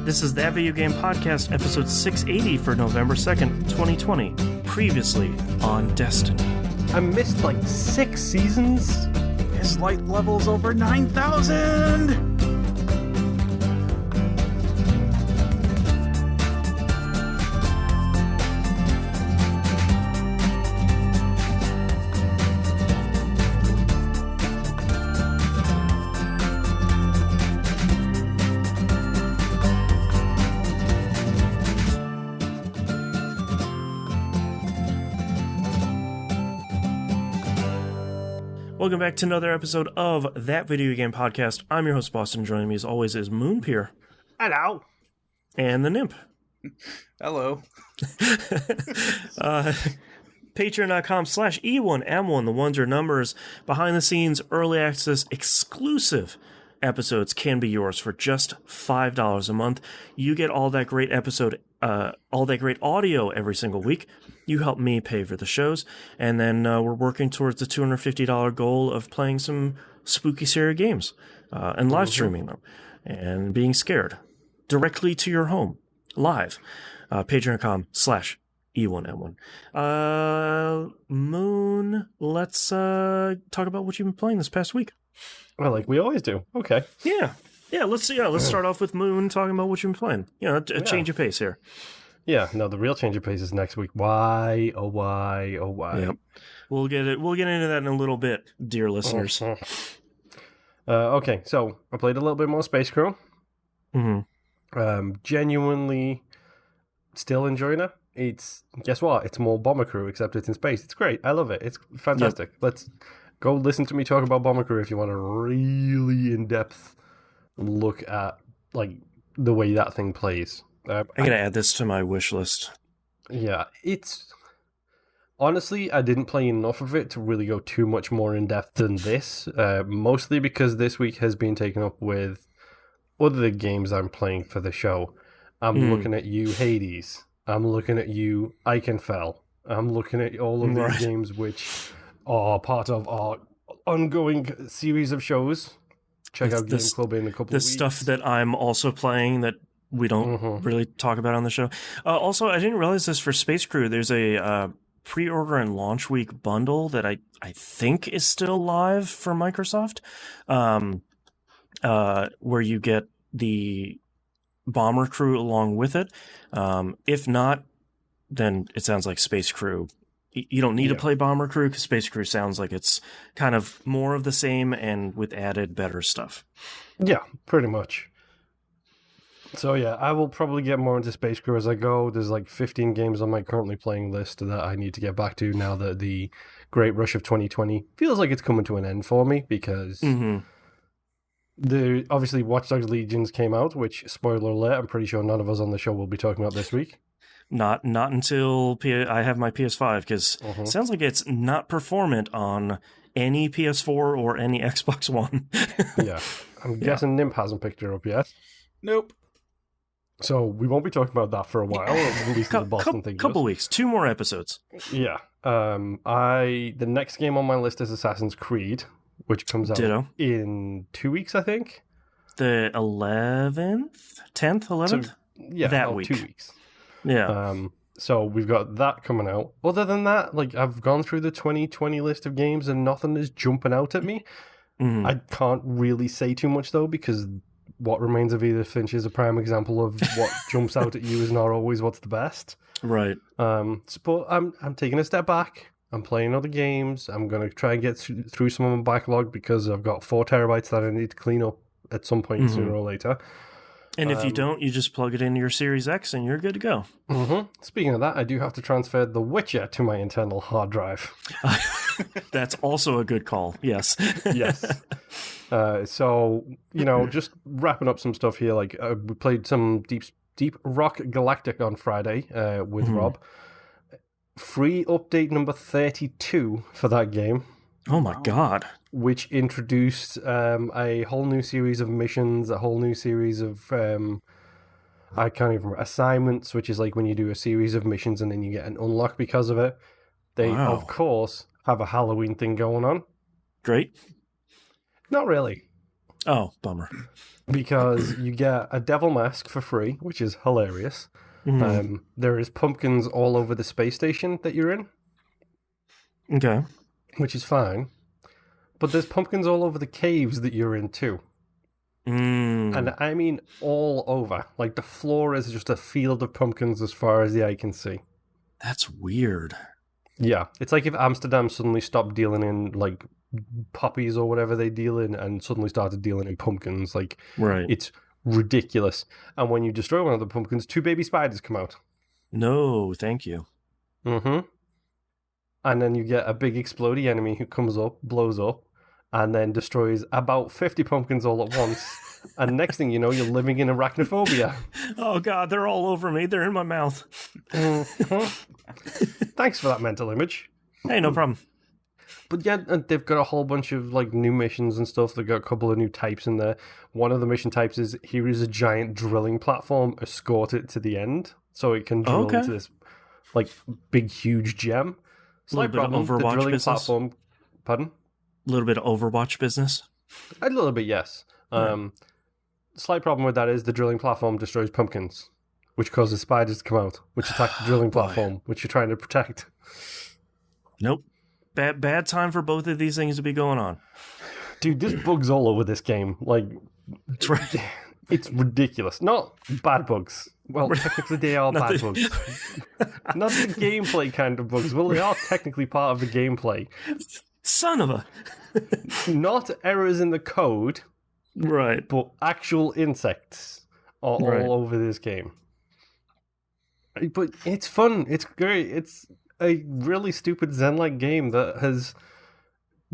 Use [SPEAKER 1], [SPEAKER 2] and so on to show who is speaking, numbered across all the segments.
[SPEAKER 1] This is That Video Game Podcast, episode 680 for November 2nd, 2020. Previously on Destiny.
[SPEAKER 2] I missed like 6 seasons.
[SPEAKER 3] His light level's over 9,000!
[SPEAKER 1] Welcome back to another episode of That Video Game Podcast. I'm your host, Boston. Joining me as always is Moonpier.
[SPEAKER 2] Hello.
[SPEAKER 1] And the Nymph.
[SPEAKER 3] Hello.
[SPEAKER 1] Patreon.com/E1M1. The ones are numbers. Behind the scenes, early access, exclusive episodes can be yours for just $5 a month. You get all that great all that great audio every single week. You help me pay for the shows, and then we're working towards the $250 goal of playing some spooky scary games and live streaming them and being scared directly to your home live. Patreon.com/E1M1. Moon, let's talk about what you've been playing this past week.
[SPEAKER 2] Well, like we always do. Okay.
[SPEAKER 1] Yeah. Let's start off with Moon talking about what you've been playing. A change of pace here.
[SPEAKER 2] Yeah, no, the real change of pace is next week. Why? Oh, why? Oh, why?
[SPEAKER 1] Yep. We'll get into that in a little bit, dear listeners.
[SPEAKER 2] Okay, so I played a little bit more Space Crew. Genuinely still enjoying it. Guess what? It's more Bomber Crew, except it's in space. It's great. I love it. It's fantastic. Yep. Let's go listen to me talk about Bomber Crew if you want a really in-depth look at like the way that thing plays.
[SPEAKER 1] I'm going to add this to my wish list.
[SPEAKER 2] Yeah, honestly, I didn't play enough of it to really go too much more in depth than this, mostly because this week has been taken up with other games I'm playing for the show. I'm looking at you, Hades. I'm looking at you, Ikenfell. I'm looking at all of these games which are part of our ongoing series of shows. Check out Game Club in a couple of weeks.
[SPEAKER 1] The stuff that I'm also playing that we don't really talk about on the show. Also, I didn't realize this for Space Crew. There's a pre-order and launch week bundle that I think is still live for Microsoft, where you get the Bomber Crew along with it. If not, then it sounds like Space Crew. You don't need to play Bomber Crew because Space Crew sounds like it's kind of more of the same and with added better stuff.
[SPEAKER 2] Yeah, pretty much. So yeah, I will probably get more into Space Crew as I go. There's like 15 games on my currently playing list that I need to get back to now that the Great Rush of 2020 feels like it's coming to an end for me because obviously Watch Dogs Legions came out, which, spoiler alert, I'm pretty sure none of us on the show will be talking about this week.
[SPEAKER 1] Not until I have my PS5 because it sounds like it's not performant on any PS4 or any Xbox One.
[SPEAKER 2] Yeah, I'm guessing Nymph hasn't picked her up yet.
[SPEAKER 3] Nope.
[SPEAKER 2] So we won't be talking about that for a while, at least the Boston thing.
[SPEAKER 1] Couple weeks, 2 more episodes.
[SPEAKER 2] Yeah. The next game on my list is Assassin's Creed, which comes out in 2 weeks, I think.
[SPEAKER 1] The 11th? 10th, 11th?
[SPEAKER 2] So, yeah,
[SPEAKER 1] that week.
[SPEAKER 2] 2 weeks.
[SPEAKER 1] Yeah.
[SPEAKER 2] So we've got that coming out. Other than that, like I've gone through the 2020 list of games and nothing is jumping out at me. I can't really say too much though because What Remains of Edith Finch is a prime example of what jumps out at you is not always what's the best.
[SPEAKER 1] Right.
[SPEAKER 2] But I'm taking a step back. I'm playing other games. I'm going to try and get through some of my backlog because I've got 4 terabytes that I need to clean up at some point sooner or later.
[SPEAKER 1] And if you don't, you just plug it into your Series X and you're good to go.
[SPEAKER 2] Speaking of that, I do have to transfer The Witcher to my internal hard drive.
[SPEAKER 1] That's also a good call. Yes.
[SPEAKER 2] Yes. So, just wrapping up some stuff here. Like we played some Deep Rock Galactic on Friday with Rob. Free update number 32 for that game.
[SPEAKER 1] Oh my god.
[SPEAKER 2] Which introduced a whole new series of missions, a whole new series of I can't even remember, assignments, which is like when you do a series of missions and then you get an unlock because of it. They, of course, have a Halloween thing going on.
[SPEAKER 1] Great.
[SPEAKER 2] Not really.
[SPEAKER 1] Oh, bummer.
[SPEAKER 2] because you get a devil mask for free, which is hilarious. There is pumpkins all over the space station that you're in,
[SPEAKER 1] Okay.
[SPEAKER 2] which is fine. But there's pumpkins all over the caves that you're in too. And I mean all over. Like the floor is just a field of pumpkins as far as the eye can see.
[SPEAKER 1] That's weird.
[SPEAKER 2] Yeah. It's like if Amsterdam suddenly stopped dealing in like poppies or whatever they deal in and suddenly started dealing in pumpkins. Like,
[SPEAKER 1] Right.
[SPEAKER 2] it's ridiculous. And when you destroy one of the pumpkins, 2 baby spiders come out.
[SPEAKER 1] No, thank you.
[SPEAKER 2] And then you get a big explodey enemy who comes up, blows up, and then destroys about 50 pumpkins all at once. And next thing you know, you're living in arachnophobia.
[SPEAKER 1] Oh, God, they're all over me. They're in my mouth.
[SPEAKER 2] Thanks for that mental image.
[SPEAKER 1] Hey, no problem.
[SPEAKER 2] But yeah, and they've got a whole bunch of like new missions and stuff. They've got a couple of new types in there. One of the mission types is, here is a giant drilling platform, escort it to the end so it can drill into this like big, huge gem. Slight
[SPEAKER 1] bit of
[SPEAKER 2] problem, the
[SPEAKER 1] Overwatch
[SPEAKER 2] drilling
[SPEAKER 1] business?
[SPEAKER 2] platform. Pardon?
[SPEAKER 1] A little bit of Overwatch business.
[SPEAKER 2] A little bit, yes. Slight problem with that is the drilling platform destroys pumpkins, which causes spiders to come out, which attack the drilling platform, which you're trying to protect.
[SPEAKER 1] Nope. Bad time for both of these things to be going on.
[SPEAKER 2] Dude, there's bugs all over this game. Like,
[SPEAKER 1] That's right.
[SPEAKER 2] it's ridiculous. Not bad bugs. Well, technically they are bad bugs. Not the gameplay kind of bugs. Well, they are technically part of the gameplay.
[SPEAKER 1] Son of a...
[SPEAKER 2] Not errors in the code,
[SPEAKER 1] Right.
[SPEAKER 2] but actual insects are all over this game. But it's fun. It's great. It's a really stupid Zen-like game that has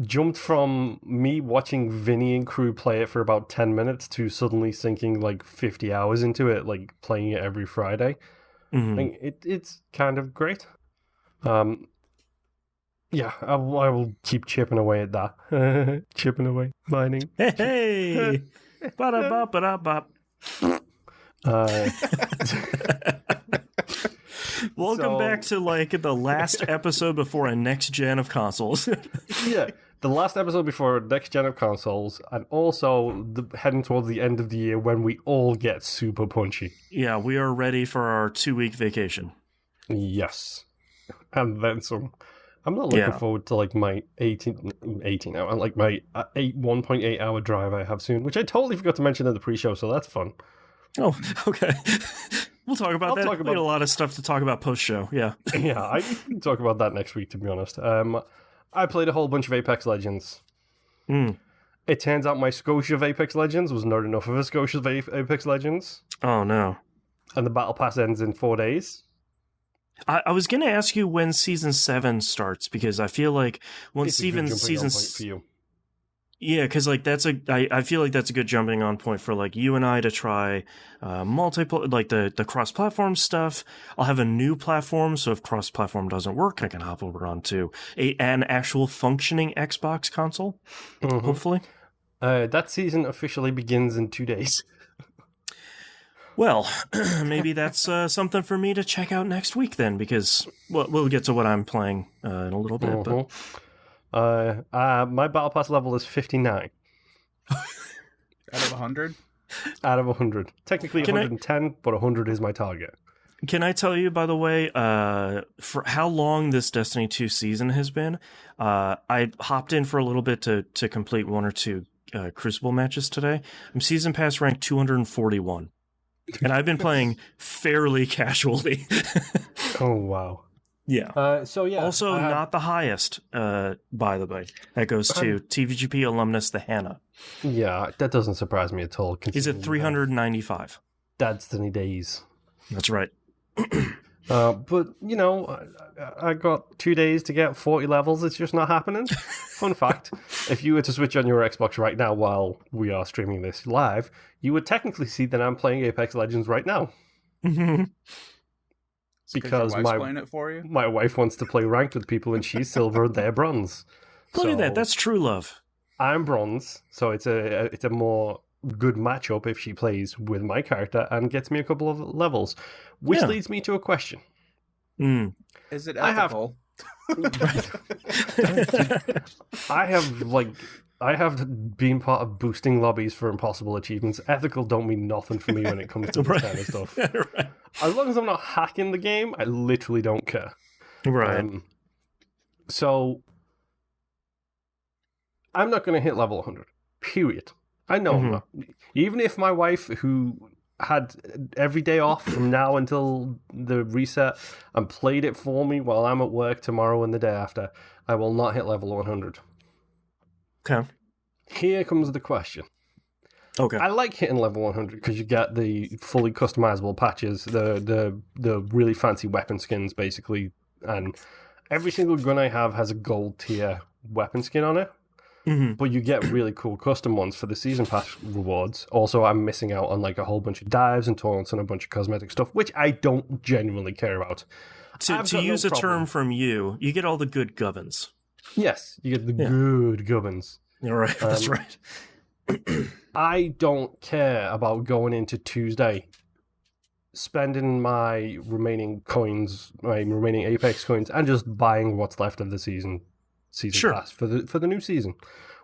[SPEAKER 2] jumped from me watching Vinny and crew play it for about 10 minutes to suddenly sinking like 50 hours into it, like playing it every Friday. Like, it's kind of great. Yeah, I will keep chipping away at that. Chipping away, mining.
[SPEAKER 1] Hey! Ba-da-ba-ba-da-bop. Welcome back to like the last episode before a next gen of consoles.
[SPEAKER 2] Yeah, the last episode before next gen of consoles, and also heading towards the end of the year when we all get super punchy.
[SPEAKER 1] Yeah, we are ready for our 2-week vacation.
[SPEAKER 2] Yes, and then some. I'm not looking forward to like my 18 hour, like my 1.8 hour drive I have soon, which I totally forgot to mention in the pre-show, so that's fun.
[SPEAKER 1] Oh, okay. We'll talk about that.
[SPEAKER 2] Talk
[SPEAKER 1] We had a lot of stuff to talk about post-show, yeah.
[SPEAKER 2] Yeah, I can talk about that next week, to be honest. I played a whole bunch of Apex Legends. It turns out my Scotia of Apex Legends was not enough of a Scotia of Apex Legends.
[SPEAKER 1] Oh, no.
[SPEAKER 2] And the Battle Pass ends in 4 days.
[SPEAKER 1] I was going to ask you when Season 7 starts, because I feel like when Season...
[SPEAKER 2] For you.
[SPEAKER 1] Yeah, because like I feel like that's a good jumping on point for like you and I to try like the cross-platform stuff. I'll have a new platform, so if cross-platform doesn't work, I can hop over onto an actual functioning Xbox console, hopefully.
[SPEAKER 2] That season officially begins in 2 days.
[SPEAKER 1] Well, maybe that's something for me to check out next week then, because we'll get to what I'm playing in a little bit. But
[SPEAKER 2] my Battle Pass level is 59.
[SPEAKER 3] Out of 100?
[SPEAKER 2] Out of 100. Technically 110, but 100 is my target.
[SPEAKER 1] Can I tell you, by the way, for how long this Destiny 2 season has been? I hopped in for a little bit to complete 1 or 2 Crucible matches today. I'm Season Pass ranked 241. And I've been playing fairly casually.
[SPEAKER 2] Oh, wow.
[SPEAKER 1] Yeah.
[SPEAKER 2] So, yeah.
[SPEAKER 1] Also, not the highest, by the way. That goes to TVGP alumnus, the Hannah.
[SPEAKER 2] Yeah, that doesn't surprise me at all.
[SPEAKER 1] He's at 395.
[SPEAKER 2] Destiny days.
[SPEAKER 1] That's right.
[SPEAKER 2] But, you know, I got 2 days to get 40 levels. It's just not happening. Fun fact, if you were to switch on your Xbox right now while we are streaming this live, you would technically see that I'm playing Apex Legends right now. Because
[SPEAKER 3] your wife's playing it for you?
[SPEAKER 2] My wife wants to play ranked with people and she's silver and they're bronze.
[SPEAKER 1] Look at that. That's true love.
[SPEAKER 2] I'm bronze, so it's a more good matchup if she plays with my character and gets me a couple of levels. Which leads me to a question.
[SPEAKER 3] Is it ethical?
[SPEAKER 2] I have like I have been part of boosting lobbies for impossible achievements. Ethical don't mean nothing for me when it comes to this kind of stuff.
[SPEAKER 1] Right.
[SPEAKER 2] As long as I'm not hacking the game, I literally don't care.
[SPEAKER 1] Right.
[SPEAKER 2] So I'm not going to hit level 100. Period. I know I'm not. Even if my wife, who had every day off from now until the reset and played it for me while I'm at work tomorrow and the day after, I will not hit level 100.
[SPEAKER 1] Okay.
[SPEAKER 2] Here comes the question.
[SPEAKER 1] Okay.
[SPEAKER 2] I like hitting level 100 because you get the fully customizable patches, the really fancy weapon skins, basically, and every single gun I have has a gold tier weapon skin on it. But you get really cool custom ones for the season pass rewards. Also, I'm missing out on like a whole bunch of dives and taunts and a bunch of cosmetic stuff, which I don't genuinely care about.
[SPEAKER 1] To use a term from you get all the good gubbins.
[SPEAKER 2] Yes, you get the good gubbins.
[SPEAKER 1] You're right. That's right.
[SPEAKER 2] I don't care about going into Tuesday, spending my remaining coins, my remaining Apex coins, and just buying what's left of the season pass for the new season,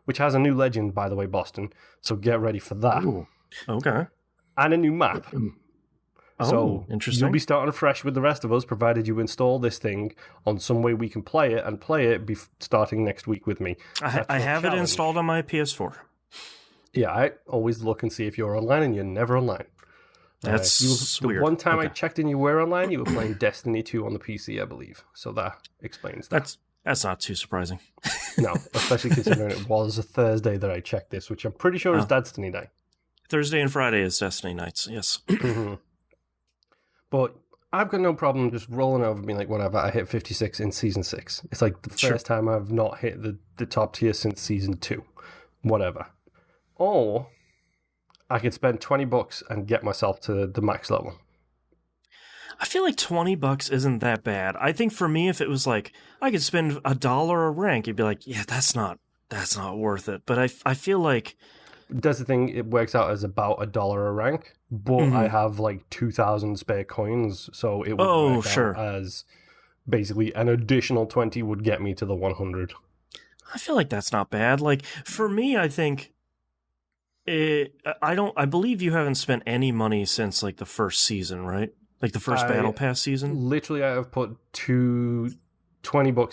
[SPEAKER 2] which has a new legend, by the way, Boston. So get ready for that.
[SPEAKER 1] Ooh, okay.
[SPEAKER 2] And a new map. So
[SPEAKER 1] interesting.
[SPEAKER 2] You'll be starting fresh with the rest of us, provided you install this thing on some way we can play it, and play it starting next week with me.
[SPEAKER 1] I have it installed on my PS4.
[SPEAKER 2] Yeah, I always look and see if you're online, and you're never online.
[SPEAKER 1] That's
[SPEAKER 2] the
[SPEAKER 1] weird.
[SPEAKER 2] one time I checked and you were online, you were playing Destiny 2 on the PC, I believe. So that explains that.
[SPEAKER 1] That's not too surprising.
[SPEAKER 2] No, especially considering it was a Thursday that I checked this, which I'm pretty sure is Destiny Day.
[SPEAKER 1] Thursday and Friday is Destiny nights, yes.
[SPEAKER 2] But I've got no problem just rolling over and being like, whatever, I hit 56 in Season 6. It's like the first time I've not hit the top tier since Season 2. Whatever. Or I could spend $20 and get myself to the max level.
[SPEAKER 1] I feel like $20 isn't that bad. I think for me, if it was like I could spend $1 a rank, you'd be like, yeah, that's not worth it. But I feel like
[SPEAKER 2] that's the thing. It works out as about $1 a rank, but I have like 2,000 spare coins, so it would work out as basically an additional 20 would get me to the 100.
[SPEAKER 1] I feel like that's not bad. Like for me, I think I believe you haven't spent any money since like the first season, right? Like the first Battle Pass season?
[SPEAKER 2] Literally, I have put $20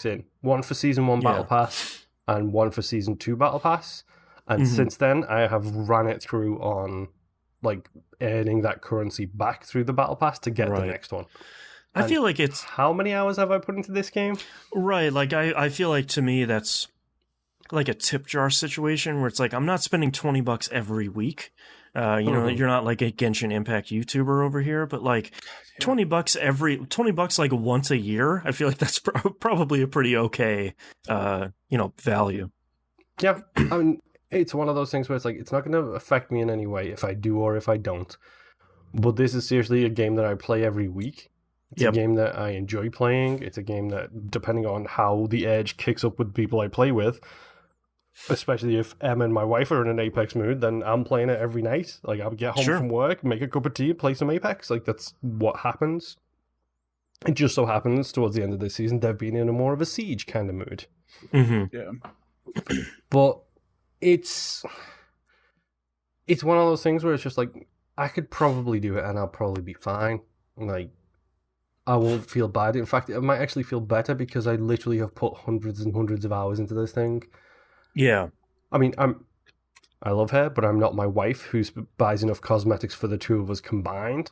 [SPEAKER 2] in. One for Season 1 Battle Pass and one for Season 2 Battle Pass. And since then, I have ran it through on like earning that currency back through the Battle Pass to get the next one.
[SPEAKER 1] I feel like it's...
[SPEAKER 2] How many hours have I put into this game?
[SPEAKER 1] Right, like I feel like to me that's like a tip jar situation where it's like I'm not spending $20 every week. You know, you're not like a Genshin Impact YouTuber over here, but like $20 like once a year, I feel like that's probably a pretty okay, value.
[SPEAKER 2] Yeah, I mean, it's one of those things where it's like, it's not going to affect me in any way if I do or if I don't. But this is seriously a game that I play every week. It's a game that I enjoy playing. It's a game that, depending on how the edge kicks up with people I play with, especially if Em and my wife are in an Apex mood, then I'm playing it every night. Like, I'll get home from work, make a cup of tea, play some Apex. Like, that's what happens. It just so happens, towards the end of this season, they've been in a more of a siege kind of mood.
[SPEAKER 3] Yeah.
[SPEAKER 2] But it's one of those things where it's just like, I could probably do it and I'll probably be fine. Like, I won't feel bad. In fact, I might actually feel better because I literally have put hundreds and hundreds of hours into this thing.
[SPEAKER 1] Yeah.
[SPEAKER 2] I mean, I love her, but I'm not my wife who buys enough cosmetics for the two of us combined.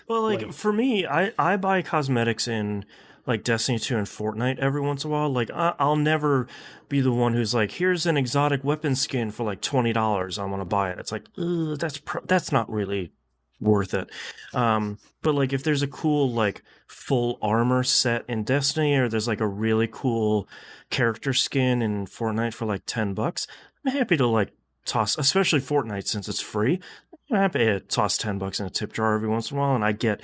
[SPEAKER 1] Well, like for me, I buy cosmetics in like Destiny 2 and Fortnite every once in a while. Like I'll never be the one who's like, here's an exotic weapon skin for like $20. I want to buy it. It's like, that's not really worth it. But like if there's a cool like full armor set in Destiny, or there's like a really cool character skin in Fortnite for like $10, I'm happy to like toss, especially Fortnite since it's free. I'm happy to toss $10 in a tip jar every once in a while, and I get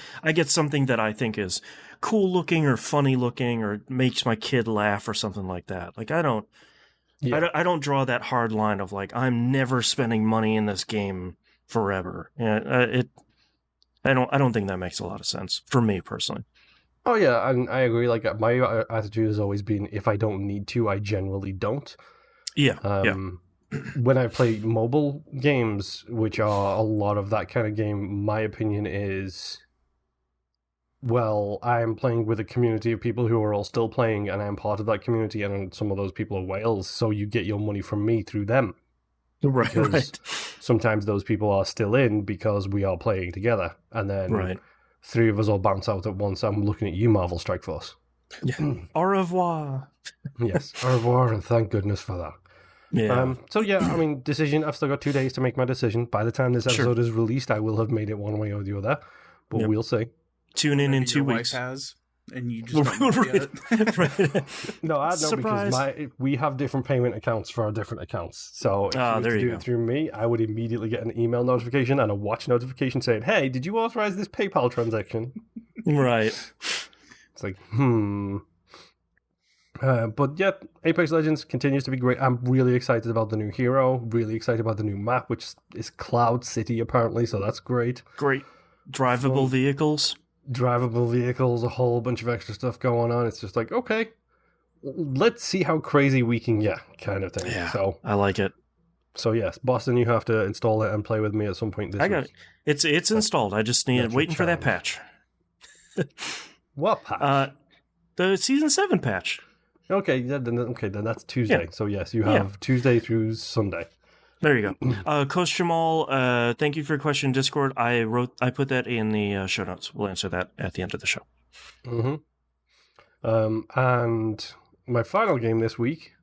[SPEAKER 1] something that I think is cool looking or funny looking or makes my kid laugh or something like that. Like I don't draw that hard line of like I'm never spending money in this game forever. Yeah, I don't think that makes a lot of sense for me personally.
[SPEAKER 2] Oh yeah, and I agree. Like my attitude has always been, if I don't need to, I generally don't.
[SPEAKER 1] Yeah, yeah.
[SPEAKER 2] When I play mobile games, which are a lot of that kind of game, my opinion is, well, I am playing with a community of people who are all still playing, and I am part of that community, and some of those people are whales, so you get your money from me through them.
[SPEAKER 1] Right,
[SPEAKER 2] Because
[SPEAKER 1] right.
[SPEAKER 2] sometimes those people are still in because we are playing together, and then
[SPEAKER 1] Right.
[SPEAKER 2] 3 of us all bounce out at once. I'm looking at you, Marvel Strike Force.
[SPEAKER 1] Yeah. Au revoir.
[SPEAKER 2] Yes, au revoir, and thank goodness for that.
[SPEAKER 1] Yeah.
[SPEAKER 2] So yeah, I mean, decision. I've still got 2 days to make my decision. By the time this episode is released, I will have made it one way or the other, but
[SPEAKER 1] Yep.
[SPEAKER 2] we'll see.
[SPEAKER 1] Tune in
[SPEAKER 3] Maybe
[SPEAKER 1] 2
[SPEAKER 3] your
[SPEAKER 1] weeks.
[SPEAKER 3] wife has, and you just don't know yet.
[SPEAKER 1] Right.
[SPEAKER 2] No, I know
[SPEAKER 1] Surprise.
[SPEAKER 2] because we have different payment accounts for our different accounts. So if you were
[SPEAKER 1] there
[SPEAKER 2] to
[SPEAKER 1] you
[SPEAKER 2] do
[SPEAKER 1] go.
[SPEAKER 2] it through me, I would immediately get an email notification and a watch notification saying, "Hey, did you authorize this PayPal transaction?"
[SPEAKER 1] Right.
[SPEAKER 2] It's like, But yeah, Apex Legends continues to be great. I'm really excited about the new hero, really excited about the new map, which is Cloud City apparently, so that's great.
[SPEAKER 1] Great. Drivable vehicles.
[SPEAKER 2] Drivable vehicles, a whole bunch of extra stuff going on. It's just like, okay, let's see how crazy we can get, kind of thing.
[SPEAKER 1] Yeah,
[SPEAKER 2] So
[SPEAKER 1] I like it.
[SPEAKER 2] yes, Boston, you have to install it and play with me at some point this
[SPEAKER 1] I got
[SPEAKER 2] week.
[SPEAKER 1] it. It's installed. I just need
[SPEAKER 2] that's
[SPEAKER 1] waiting
[SPEAKER 2] your
[SPEAKER 1] for that
[SPEAKER 2] challenge.
[SPEAKER 1] patch.
[SPEAKER 2] What patch?
[SPEAKER 1] The season 7 patch.
[SPEAKER 2] Okay, then that's Tuesday.
[SPEAKER 1] Yeah.
[SPEAKER 2] So yes, you have Tuesday through Sunday.
[SPEAKER 1] There you go. Coach Jamal, thank you for your question in Discord. I put that in the show notes. We'll answer that at the end of the show.
[SPEAKER 2] And my final game this week,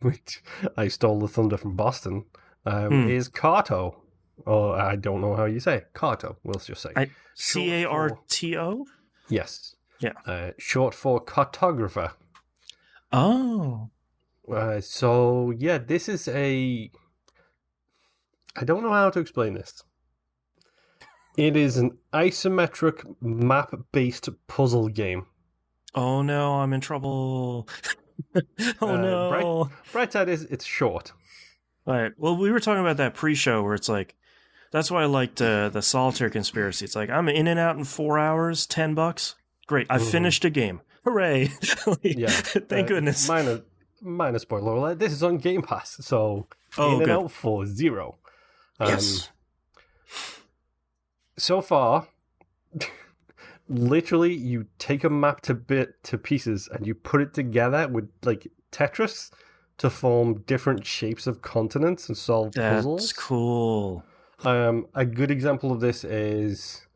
[SPEAKER 2] which I stole the thunder from Boston, is Carto. Or I don't know how you say it. Carto, we'll just say.
[SPEAKER 1] Carto?
[SPEAKER 2] Yes.
[SPEAKER 1] Yeah.
[SPEAKER 2] Short for cartographer.
[SPEAKER 1] Oh.
[SPEAKER 2] So, yeah, this is a... I don't know how to explain this. It is an isometric map-based puzzle game.
[SPEAKER 1] Oh no, I'm in trouble. Oh no.
[SPEAKER 2] Bright side is it's short.
[SPEAKER 1] All right. Well, we were talking about that pre-show where it's like, that's why I liked the Solitaire Conspiracy. It's like, I'm in and out in 4 hours, $10. Great. I finished a game. Hooray.
[SPEAKER 2] Yeah.
[SPEAKER 1] Thank goodness.
[SPEAKER 2] Minor spoiler alert. This is on Game Pass, so
[SPEAKER 1] Oh,
[SPEAKER 2] in and
[SPEAKER 1] good.
[SPEAKER 2] out for $0.
[SPEAKER 1] Yes.
[SPEAKER 2] So far, literally, you take a map to pieces and you put it together with like Tetris to form different shapes of continents and solve puzzles.
[SPEAKER 1] That's cool.
[SPEAKER 2] A good example of this is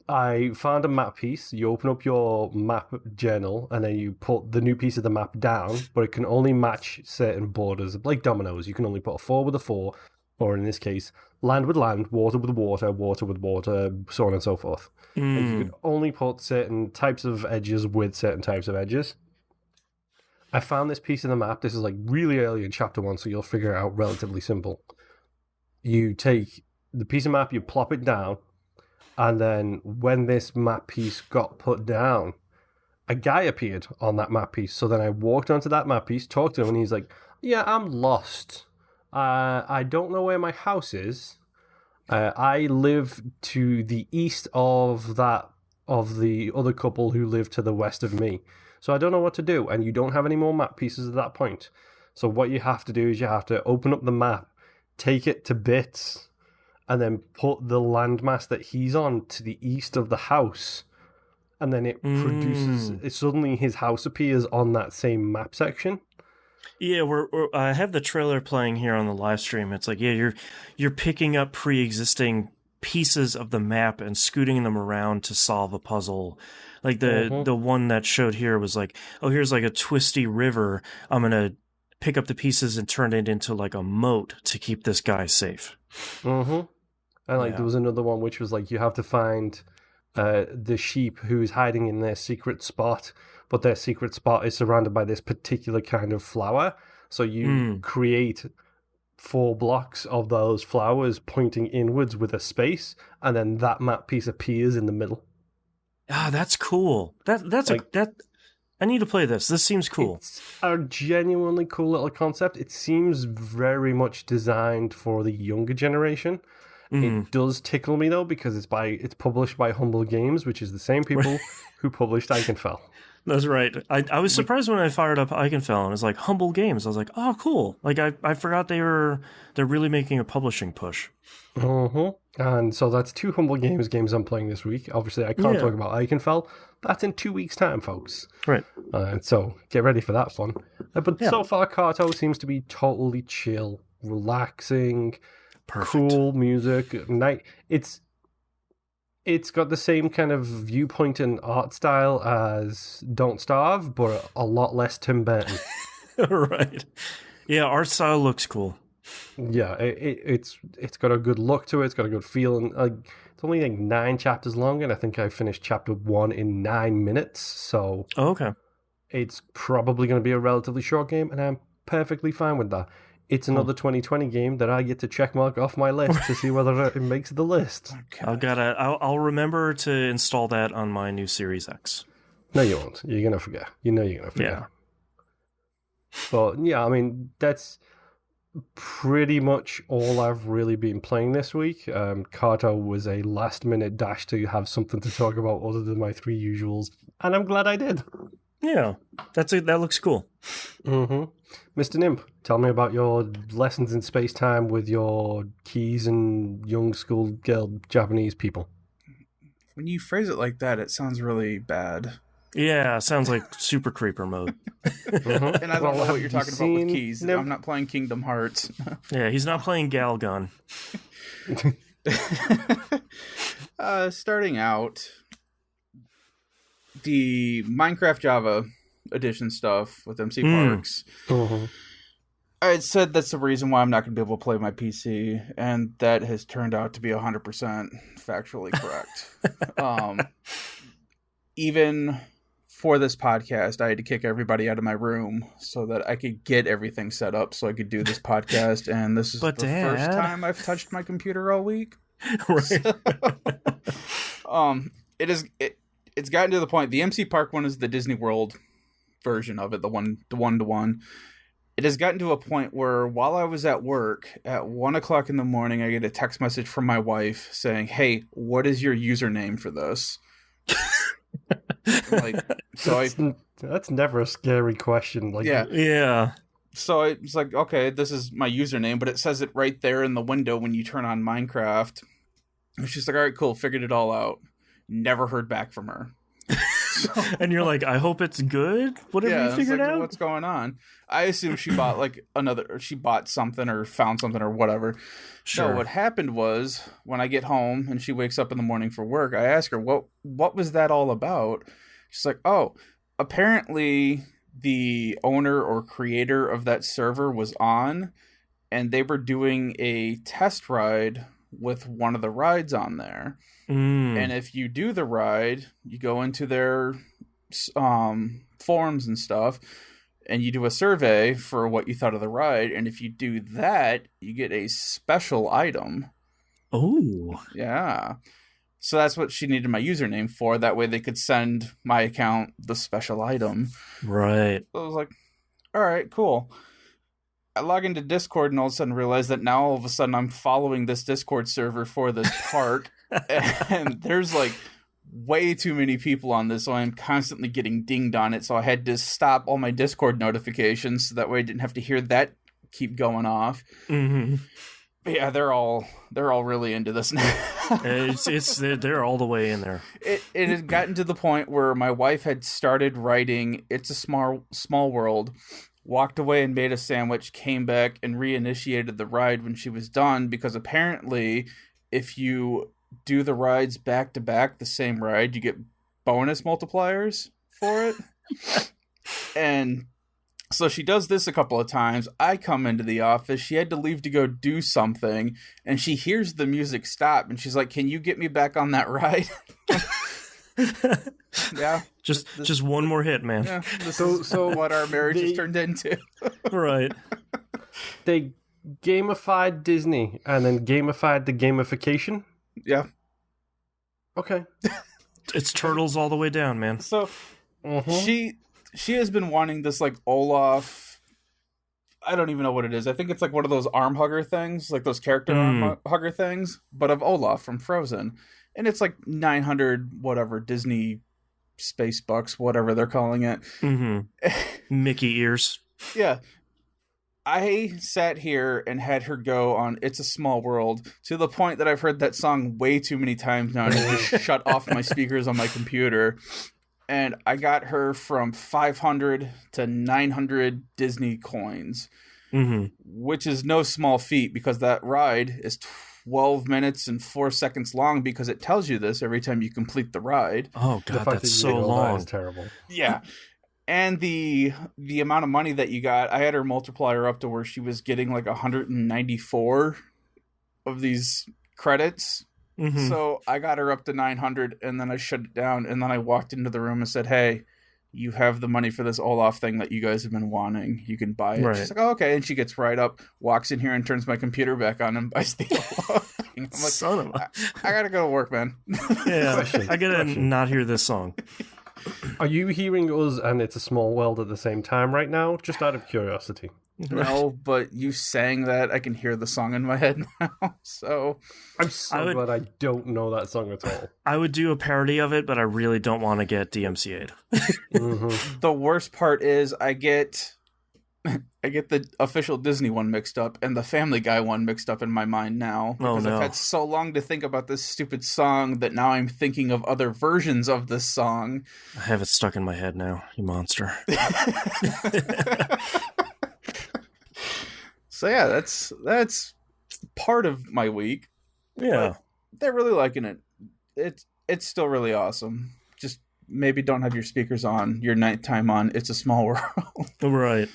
[SPEAKER 2] I found a map piece. You open up your map journal and then you put the new piece of the map down, but it can only match certain borders. Like dominoes, you can only put a 4 with a 4, or in this case, land with land, water with water, water with water, so on and so forth. Like you can only put certain types of edges with certain types of edges. I found this piece of the map. This is like really early in chapter 1, so you'll figure it out relatively simple. You take the piece of map, you plop it down, and then when this map piece got put down, a guy appeared on that map piece. So then I walked onto that map piece, talked to him, and he's like, "Yeah, I'm lost. I don't know where my house is. I live to the east of the other couple who live to the west of me. So I don't know what to do, and you don't have any more map pieces at that point. So what you have to do is you have to open up the map, take it to bits, and then put the landmass that he's on to the east of the house, and then it produces... Suddenly his house appears on that same map section.
[SPEAKER 1] Yeah, I have the trailer playing here on the live stream. It's like, yeah, you're picking up pre-existing pieces of the map and scooting them around to solve a puzzle. Like the one that showed here was like, oh, here's like a twisty river. I'm gonna pick up the pieces and turn it into like a moat to keep this guy safe.
[SPEAKER 2] And there was another one which was like you have to find the sheep who's hiding in their secret spot, but their secret spot is surrounded by this particular kind of flower. So you create 4 blocks of those flowers pointing inwards with a space, and then that map piece appears in the middle.
[SPEAKER 1] Ah, that's cool. That's like that. I need to play this. This seems cool.
[SPEAKER 2] It's a genuinely cool little concept. It seems very much designed for the younger generation. It does tickle me though because it's published by Humble Games, which is the same people who published Ikenfell.
[SPEAKER 1] That's right. I was surprised when I fired up Ikenfell and it was like Humble Games. I was like, oh, cool. Like I forgot they're really making a publishing push.
[SPEAKER 2] And so that's two Humble games I'm playing this week. Obviously, I can't talk about Ikenfell. That's in 2 weeks' time, folks.
[SPEAKER 1] Right.
[SPEAKER 2] So get ready for that fun. But so far, Carto seems to be totally chill, relaxing, cool music. It's got the same kind of viewpoint and art style as Don't Starve, but a lot less Tim Burton.
[SPEAKER 1] Right. Yeah, art style looks cool.
[SPEAKER 2] Yeah, it's got a good look to it. It's got a good feeling. It's only like 9 chapters long, and I think I finished chapter 1 in 9 minutes. So
[SPEAKER 1] okay,
[SPEAKER 2] it's probably going to be a relatively short game, and I'm perfectly fine with that. It's another 2020 game that I get to check mark off my list to see whether it makes the list.
[SPEAKER 1] Okay. I'll remember to install that on my new Series X.
[SPEAKER 2] No, you won't. You're gonna forget. You know you're gonna forget.
[SPEAKER 1] Yeah.
[SPEAKER 2] But yeah, I mean that's pretty much all I've really been playing this week. Carto was a last-minute dash to have something to talk about other than my 3 usuals, and I'm glad I did.
[SPEAKER 1] Yeah, that looks cool.
[SPEAKER 2] Mr. Nimp, tell me about your lessons in space-time with your keys and young school girl Japanese people.
[SPEAKER 3] When you phrase it like that, it sounds really bad.
[SPEAKER 1] Yeah, sounds like super creeper mode.
[SPEAKER 3] And I don't know what you're talking about with keys. I'm not playing Kingdom Hearts.
[SPEAKER 1] Yeah, he's not playing Galgun.
[SPEAKER 3] Starting out, the Minecraft Java edition stuff with MC Parks. I had said that's the reason why I'm not going to be able to play my PC, and that has turned out to be 100% factually correct. Even for this podcast, I had to kick everybody out of my room so that I could get everything set up so I could do this podcast, and this is first time I've touched my computer all week.
[SPEAKER 1] Right.
[SPEAKER 3] So, it's gotten to the point. The MC Park one is the Disney World version of it, the one-to-one. It has gotten to a point where while I was at work at 1:00 in the morning, I get a text message from my wife saying, "Hey, what is your username for this?"
[SPEAKER 2] That's never a scary question.
[SPEAKER 1] Yeah.
[SPEAKER 3] So it's like, okay, this is my username, but it says it right there in the window when you turn on Minecraft. And she's like, all right, cool, figured it all out. Never heard back from her.
[SPEAKER 1] And you're like, I hope it's good. What have you figured out?
[SPEAKER 3] What's going on? I assume she bought she bought something or found something or whatever.
[SPEAKER 1] Sure.
[SPEAKER 3] No, what happened was when I get home and she wakes up in the morning for work, I ask her, what was that all about? She's like, oh, apparently the owner or creator of that server was on, and they were doing a test ride with one of the rides on there. And if you do the ride, you go into their forums and stuff, and you do a survey for what you thought of the ride. And if you do that, you get a special item.
[SPEAKER 1] Oh.
[SPEAKER 3] Yeah. So that's what she needed my username for. That way they could send my account the special item.
[SPEAKER 1] Right.
[SPEAKER 3] So I was like, all right, cool. I log into Discord and all of a sudden realize that now all of a sudden I'm following this Discord server for this park. And there's like way too many people on this, so I'm constantly getting dinged on it. So I had to stop all my Discord notifications so that way I didn't have to hear that keep going off. But yeah, they're all really into this now.
[SPEAKER 1] They're all the way in there.
[SPEAKER 3] It had gotten to the point where my wife had started writing "It's a Small World," walked away and made a sandwich, came back and reinitiated the ride when she was done, because apparently if you do the rides back to back, the same ride, you get bonus multipliers for it. And so she does this a couple of times. I come into the office. She had to leave to go do something, and she hears the music stop, and she's like, "Can you get me back on that ride?" Yeah.
[SPEAKER 1] Just one more hit, man.
[SPEAKER 3] Yeah, so what our marriage has turned into.
[SPEAKER 1] Right.
[SPEAKER 2] They gamified Disney and then gamified the gamification.
[SPEAKER 3] Yeah.
[SPEAKER 2] Okay.
[SPEAKER 1] It's turtles all the way down, man.
[SPEAKER 3] So she has been wanting this like Olaf. I don't even know what it is. I think it's like one of those arm hugger things, like those character arm hugger things, but of Olaf from Frozen. And it's like 900 whatever Disney space bucks, whatever they're calling it.
[SPEAKER 1] Mickey ears.
[SPEAKER 3] Yeah. I sat here and had her go on It's a Small World to the point that I've heard that song way too many times now and just shut off my speakers on my computer. And I got her from 500 to 900 Disney coins, which is no small feat because that ride is 12 minutes and 4 seconds long because it tells you this every time you complete the ride.
[SPEAKER 1] Oh, God, that's so long.
[SPEAKER 2] That is terrible.
[SPEAKER 3] Yeah. And the amount of money that you got, I had her multiplier up to where she was getting like 194 of these credits. So I got her up to 900, and then I shut it down, and then I walked into the room and said, hey, you have the money for this Olaf thing that you guys have been wanting. You can buy it. Right. She's like, oh, okay. And she gets right up, walks in here and turns my computer back on and buys the Olaf thing. I'm like,
[SPEAKER 1] son of a...
[SPEAKER 3] I gotta go to work, man.
[SPEAKER 1] Yeah, I gotta not hear this song.
[SPEAKER 2] Are you hearing us and It's a Small World at the same time right now? Just out of curiosity.
[SPEAKER 3] No, but you sang that. I can hear the song in my head now. So
[SPEAKER 2] I'm so glad I don't know that song at all.
[SPEAKER 1] I would do a parody of it, but I really don't want to get DMCA'd.
[SPEAKER 3] The worst part is I get the official Disney one mixed up and the Family Guy one mixed up in my mind now. Because I've had so long to think about this stupid song that now I'm thinking of other versions of this song.
[SPEAKER 1] I have it stuck in my head now, you monster.
[SPEAKER 3] So yeah, that's part of my week.
[SPEAKER 1] Yeah.
[SPEAKER 3] They're really liking it. It's still really awesome. Just maybe don't have your speakers on, your nighttime on It's a Small World.
[SPEAKER 1] Right.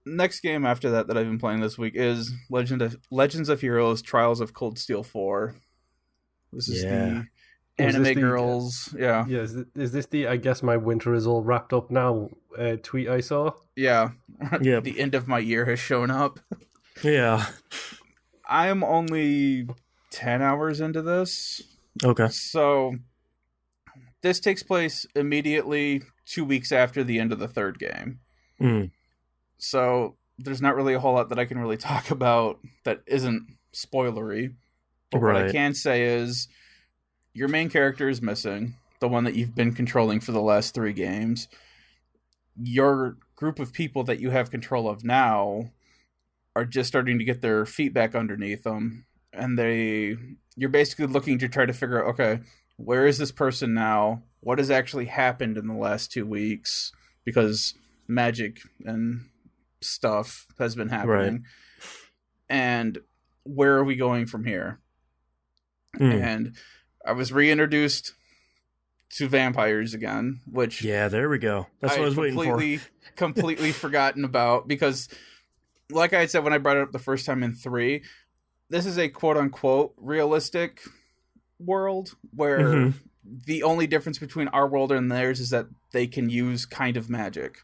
[SPEAKER 3] Next game after that I've been playing this week is Legends of Heroes Trials of Cold Steel 4. This is the anime girls. Yeah.
[SPEAKER 2] Yeah, is this the I guess my winter is all wrapped up now tweet I saw?
[SPEAKER 3] Yeah.
[SPEAKER 1] Yep.
[SPEAKER 3] The end of my year has shown up.
[SPEAKER 1] Yeah.
[SPEAKER 3] I'm only 10 hours into this.
[SPEAKER 1] Okay.
[SPEAKER 3] So this takes place immediately 2 weeks after the end of the third game. So there's not really a whole lot that I can really talk about that isn't spoilery. But what I can say is your main character is missing, the one that you've been controlling for the last 3 games. Your group of people that you have control of now are just starting to get their feet back underneath them. And you're basically looking to try to figure out, okay, where is this person now? What has actually happened in the last 2 weeks? Because magic and stuff has been happening. Right. And where are we going from here? And I was reintroduced to vampires again, which...
[SPEAKER 1] Yeah, there we go. That's what I was waiting for.
[SPEAKER 3] Completely forgotten about, because like I said when I brought it up the first time in 3, this is a quote-unquote realistic world where the only difference between our world and theirs is that they can use kind of magic.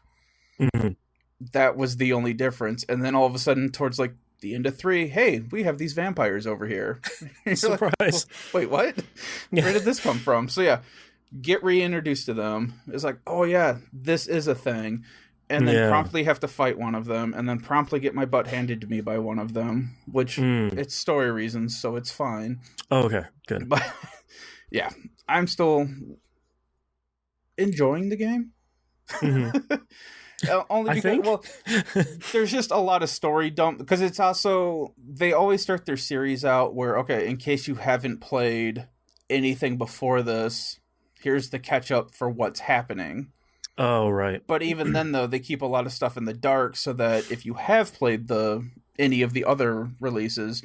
[SPEAKER 3] That was the only difference. And then all of a sudden, towards like the end of 3, hey, we have these vampires over here.
[SPEAKER 1] Surprise.
[SPEAKER 3] Like, wait, what? Where did this come from? So yeah, get reintroduced to them. It's like, oh yeah, this is a thing. And then promptly have to fight one of them, and then promptly get my butt handed to me by one of them, which it's story reasons, so it's fine.
[SPEAKER 1] Oh, okay, good.
[SPEAKER 3] But yeah, I'm still enjoying the game. Only because, there's just a lot of story dump, because it's also, they always start their series out where, okay, in case you haven't played anything before this, here's the catch up for what's happening.
[SPEAKER 1] Oh, right.
[SPEAKER 3] But even then, though, they keep a lot of stuff in the dark so that if you have played any of the other releases,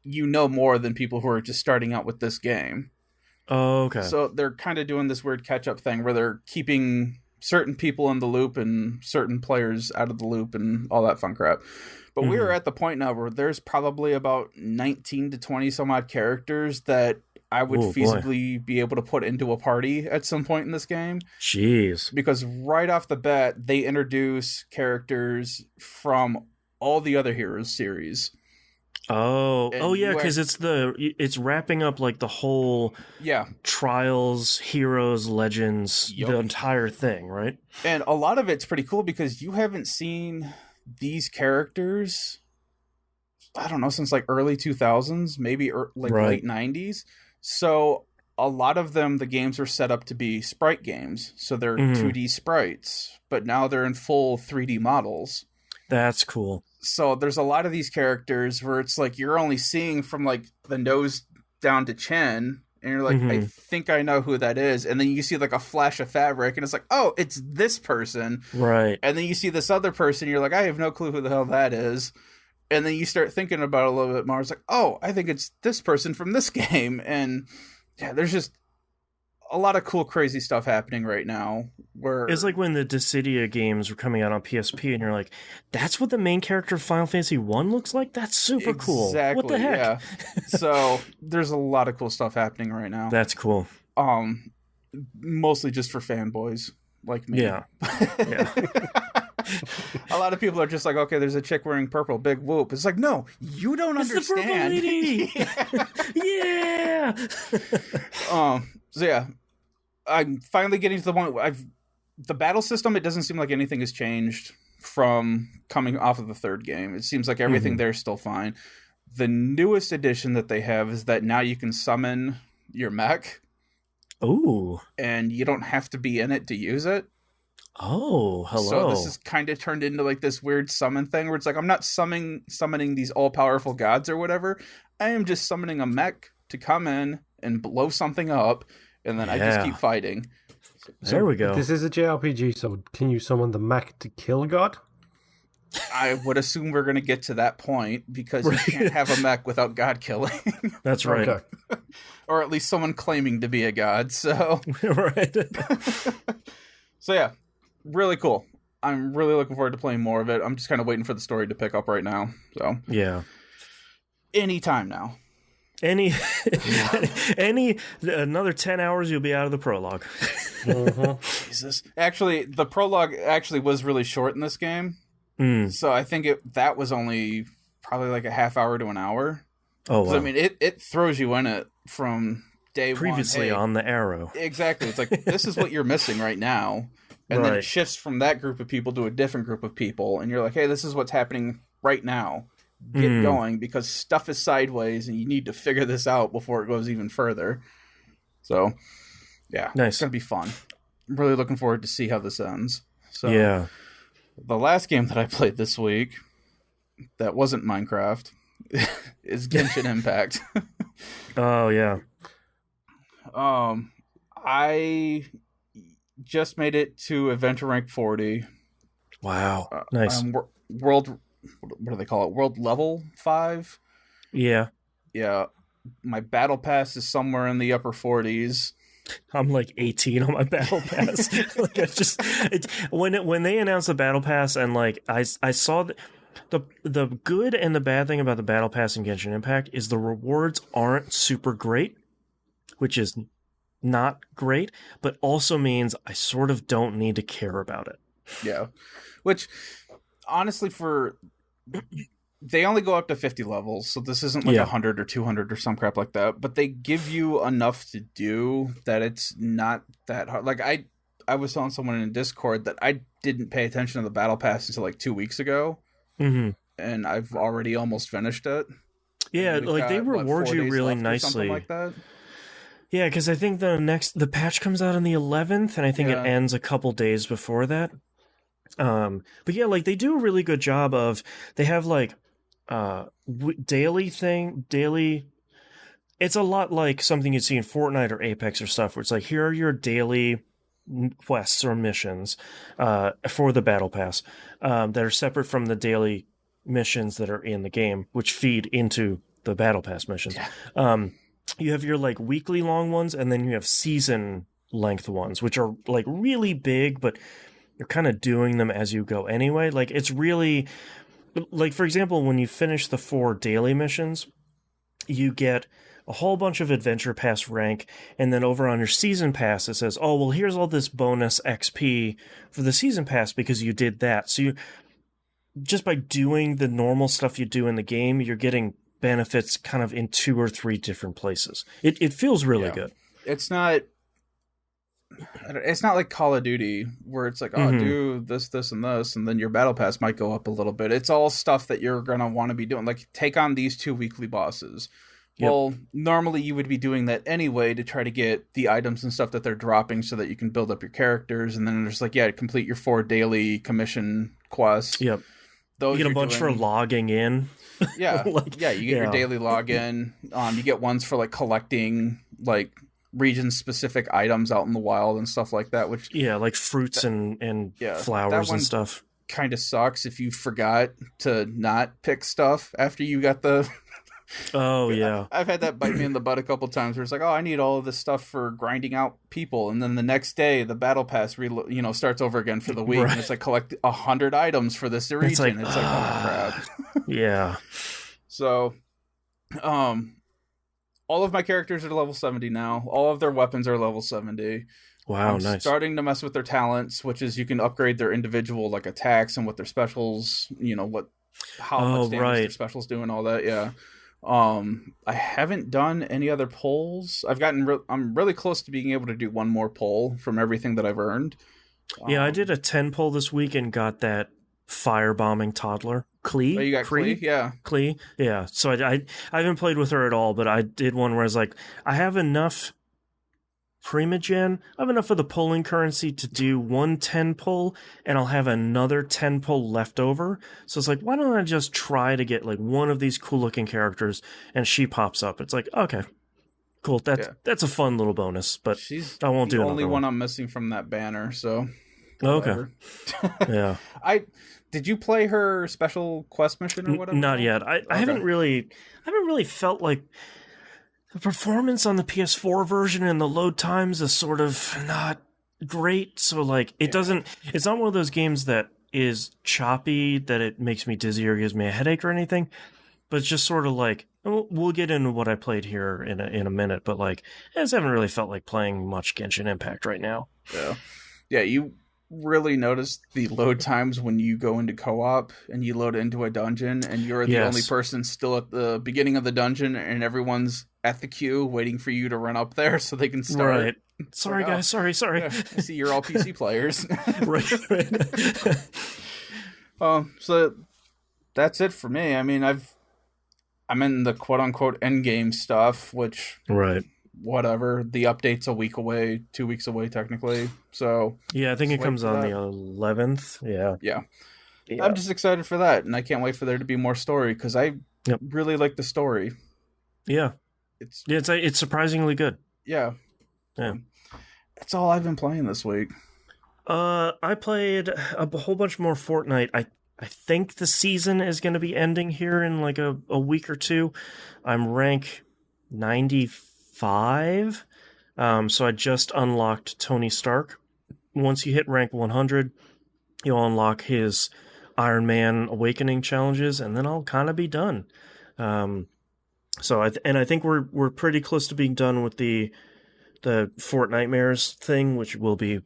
[SPEAKER 3] you know more than people who are just starting out with this game.
[SPEAKER 1] Oh, okay.
[SPEAKER 3] So they're kind of doing this weird catch-up thing where they're keeping certain people in the loop and certain players out of the loop and all that fun crap. But we're at the point now where there's probably about 19 to 20 some odd characters that I would feasibly be able to put into a party at some point in this game.
[SPEAKER 1] Jeez.
[SPEAKER 3] Because right off the bat, they introduce characters from all the other Heroes series.
[SPEAKER 1] Oh yeah, because it's wrapping up like the whole Trials, Heroes, Legends, the entire thing, right?
[SPEAKER 3] And a lot of it's pretty cool because you haven't seen these characters, I don't know, since like early 2000s, maybe late 90s. So a lot of them, the games are set up to be sprite games. So they're 2D sprites, but now they're in full 3D models.
[SPEAKER 1] That's cool.
[SPEAKER 3] So there's a lot of these characters where it's like you're only seeing from like the nose down to chin, and you're like, I think I know who that is. And then you see like a flash of fabric, and it's like, oh, it's this person.
[SPEAKER 1] Right.
[SPEAKER 3] And then you see this other person, you're like, I have no clue who the hell that is. And then you start thinking about it a little bit more. It's like, oh, I think it's this person from this game. And yeah, there's just a lot of cool, crazy stuff happening right now. Where
[SPEAKER 1] it's like when the Dissidia games were coming out on PSP, and you're like, "That's what the main character of Final Fantasy 1 looks like. That's super cool. What the heck?"
[SPEAKER 3] Yeah. So there's a lot of cool stuff happening right now.
[SPEAKER 1] That's cool.
[SPEAKER 3] Mostly just for fanboys like me.
[SPEAKER 1] Yeah. Yeah.
[SPEAKER 3] A lot of people are just like, okay, there's a chick wearing purple, big whoop. It's like, no, you don't understand.
[SPEAKER 1] The purple lady. Yeah.
[SPEAKER 3] So yeah, I'm finally getting to the point where the battle system, it doesn't seem like anything has changed from coming off of the third game. It seems like everything there is still fine. The newest addition that they have is that now you can summon your mech.
[SPEAKER 1] Ooh.
[SPEAKER 3] And you don't have to be in it to use it.
[SPEAKER 1] Oh, hello.
[SPEAKER 3] So this is kind of turned into like this weird summon thing where it's like, I'm not summoning these all-powerful gods or whatever. I am just summoning a mech to come in and blow something up, and then I just keep fighting.
[SPEAKER 1] There we go.
[SPEAKER 2] This is a JRPG, so can you summon the mech to kill God?
[SPEAKER 3] I would assume we're going to get to that point, because you can't have a mech without god killing.
[SPEAKER 1] That's right.
[SPEAKER 2] Okay.
[SPEAKER 3] Or at least someone claiming to be a god, so...
[SPEAKER 1] Right.
[SPEAKER 3] So yeah, really cool. I'm really looking forward to playing more of it. I'm just kind of waiting for the story to pick up right now. So
[SPEAKER 1] yeah,
[SPEAKER 3] anytime now.
[SPEAKER 1] Any another 10 hours, you'll be out of the prologue.
[SPEAKER 3] Jesus. Actually, the prologue actually was really short in this game. So I think that was only probably like a half hour to an hour.
[SPEAKER 1] Oh, wow.
[SPEAKER 3] I mean, it throws you in it from day
[SPEAKER 1] previously
[SPEAKER 3] one.
[SPEAKER 1] On the arrow.
[SPEAKER 3] Exactly. It's like, this is what you're missing right now. And then it shifts from that group of people to a different group of people. And you're like, hey, this is what's happening right now. Get going, because stuff is sideways and you need to figure this out before it goes even further. So, yeah.
[SPEAKER 1] Nice.
[SPEAKER 3] It's going to be fun. I'm really looking forward to see how this ends. So,
[SPEAKER 1] yeah.
[SPEAKER 3] The last game that I played this week that wasn't Minecraft is Genshin Impact.
[SPEAKER 1] Oh, yeah.
[SPEAKER 3] I just made it to Adventure Rank 40.
[SPEAKER 1] Wow. Nice.
[SPEAKER 3] World, what do they call it? World level 5?
[SPEAKER 1] Yeah.
[SPEAKER 3] Yeah. My battle pass is somewhere in the upper 40s.
[SPEAKER 1] I'm like 18 on my battle pass. Like when they announced the battle pass, and like I saw the good and the bad thing about the battle pass in Genshin Impact is the rewards aren't super great, which is not great, but also means I sort of don't need to care about it.
[SPEAKER 3] Yeah. Which honestly, they only go up to 50 levels, so this isn't like 100 or 200 or some crap like that, but they give you enough to do that it's not that hard. Like I was telling someone in Discord that I didn't pay attention to the battle pass until like 2 weeks ago, and I've already almost finished it.
[SPEAKER 1] Yeah, like they reward you really nicely.
[SPEAKER 3] Something like that.
[SPEAKER 1] Yeah, because I think the patch comes out on the 11th, and I think it ends a couple days before that. But yeah, like they do a really good job of, they have like daily. It's a lot like something you'd see in Fortnite or Apex or stuff, where it's like, here are your daily quests or missions for the battle pass that are separate from the daily missions that are in the game, which feed into the battle pass missions. You have your like weekly long ones, and then you have season length ones, which are like really big, but you're kind of doing them as you go anyway. Like, it's really, like, for example, when you finish the 4 daily missions, you get a whole bunch of adventure pass rank, and then over on your season pass it says, oh, well, here's all this bonus XP for the season pass because you did that. So you, just by doing the normal stuff you do in the game, you're getting benefits kind of in 2 or 3 different places. It feels really good. It's not
[SPEAKER 3] like Call of Duty where it's like, oh, do this, and this, and then your battle pass might go up a little bit. It's all stuff that you're going to want to be doing. Like, take on these 2 weekly bosses.
[SPEAKER 1] Yep.
[SPEAKER 3] Well, normally you would be doing that anyway to try to get the items and stuff that they're dropping so that you can build up your characters. And then there's like, yeah, complete your 4 daily commission quests.
[SPEAKER 1] Yep.
[SPEAKER 3] Those
[SPEAKER 1] You get a
[SPEAKER 3] you're
[SPEAKER 1] bunch
[SPEAKER 3] doing-
[SPEAKER 1] for logging in.
[SPEAKER 3] Yeah.
[SPEAKER 1] Like,
[SPEAKER 3] yeah, you get your daily login. You get ones for like collecting like region-specific items out in the wild and stuff like that, which...
[SPEAKER 1] Yeah, like fruits and flowers and stuff.
[SPEAKER 3] Kind of sucks if you forgot to not pick stuff after you got the...
[SPEAKER 1] Oh, yeah.
[SPEAKER 3] I've had that bite me in the butt a couple times where it's like, oh, I need all of this stuff for grinding out people. And then the next day, the battle pass starts over again for the week.
[SPEAKER 1] Right.
[SPEAKER 3] And it's like, collect 100 items for this region. It's like oh, crap.
[SPEAKER 1] Yeah.
[SPEAKER 3] So, all of my characters are level 70 now. All of their weapons are level 70.
[SPEAKER 1] Wow,
[SPEAKER 3] I'm
[SPEAKER 1] nice.
[SPEAKER 3] starting to mess with their talents, which is you can upgrade their individual like attacks and what their specials, how much damage their specials do and all that. Yeah. I haven't done any other polls. I'm really close to being able to do one more poll from everything that I've earned.
[SPEAKER 1] Yeah, I did a 10 poll this week and got that firebombing toddler. Klee?
[SPEAKER 3] Oh, you got Klee? Yeah.
[SPEAKER 1] Klee? Yeah. So I haven't played with her at all, but I did one where I was like, I have enough Primogen. I have enough of the polling currency to do 1 10 pull, and I'll have another 10 pull left over. So it's like, why don't I just try to get like one of these cool looking characters, and she pops up. It's like, okay, cool. That's a fun little bonus, but I won't do
[SPEAKER 3] the
[SPEAKER 1] another
[SPEAKER 3] only one
[SPEAKER 1] one.
[SPEAKER 3] I'm missing from that banner. So
[SPEAKER 1] okay, yeah.
[SPEAKER 3] Did you play her special quest mission or whatever?
[SPEAKER 1] Not yet. I haven't really felt like the performance on the PS4 version and the load times is sort of not great. So like it's not one of those games that is choppy, that it makes me dizzy or gives me a headache or anything. But it's just sort of like, we'll get into what I played here in a minute. But like, I just haven't really felt like playing much Genshin Impact right now.
[SPEAKER 3] Yeah, you really notice the load times when you go into co-op and you load into a dungeon and you're the only person still at the beginning of the dungeon and everyone's at the queue waiting for you to run up there so they can start.
[SPEAKER 1] Right. Sorry, guys. Sorry.
[SPEAKER 3] Yeah, I see you're all PC players.
[SPEAKER 1] Right.
[SPEAKER 3] So that's it for me. I mean, I'm in the quote-unquote endgame stuff, which...
[SPEAKER 1] Right.
[SPEAKER 3] Whatever. The update's a week away, 2 weeks away, technically. So...
[SPEAKER 1] Yeah, I think it comes on the 11th. Yeah.
[SPEAKER 3] I'm just excited for that, and I can't wait for there to be more story, because I really like the story.
[SPEAKER 1] Yeah. It's surprisingly good.
[SPEAKER 3] Yeah. That's all I've been playing this week.
[SPEAKER 1] I played a whole bunch more Fortnite. I think the season is going to be ending here in like a week or two. I'm rank 95. So I just unlocked Tony Stark. Once you hit rank 100, you'll unlock his Iron Man Awakening challenges, and then I'll kind of be done. So I think we're pretty close to being done with the Fortnitemares thing, which will be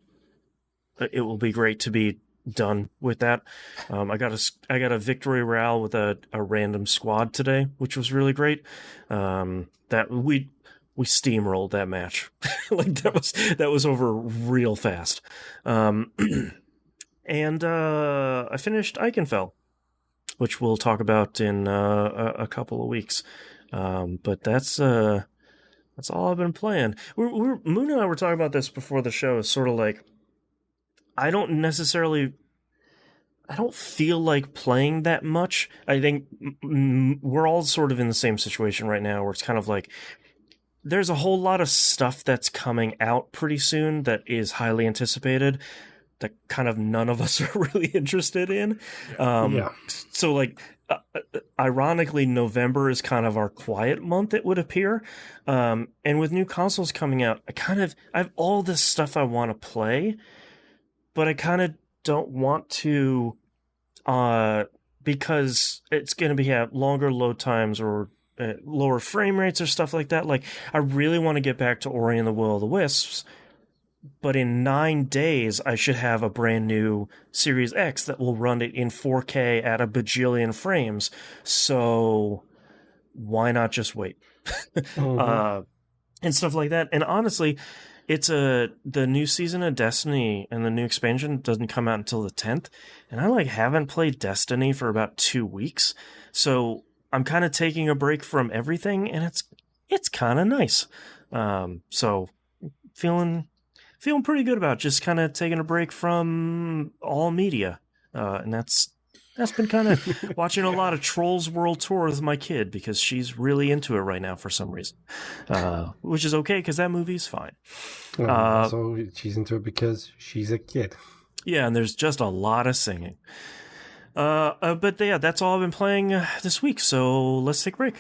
[SPEAKER 1] great to be done with that. I got a victory royale with a random squad today, which was really great. That we steamrolled that match. Like that was over real fast. And I finished Ikenfell, which we'll talk about in a couple of weeks. But that's all I've been playing. Moon and I were talking about this before the show. It's sort of like, I don't feel like playing that much. I think we're all sort of in the same situation right now, where it's kind of like, there's a whole lot of stuff that's coming out pretty soon that is highly anticipated, that kind of none of us are really interested in. So like, ironically, November is kind of our quiet month, it would appear. And with new consoles coming out, I have all this stuff I want to play, but I kind of don't want to, because it's going to have longer load times or lower frame rates or stuff like that. Like, I really want to get back to Ori and the Will of the Wisps, but in 9 days, I should have a brand new Series X that will run it in 4K at a bajillion frames. So why not just wait? And stuff like that. And honestly, it's the new season of Destiny and the new expansion doesn't come out until the 10th. And I haven't played Destiny for about 2 weeks. So I'm kind of taking a break from everything, and it's it's kind of nice. So feeling pretty good about just kind of taking a break from all media. And that's been kind of watching a lot of Trolls World Tour with my kid because she's really into it right now for some reason, which is okay because that movie's fine.
[SPEAKER 2] So she's into it because she's a kid.
[SPEAKER 1] Yeah, and there's just a lot of singing. But yeah, that's all I've been playing this week, so let's take a break.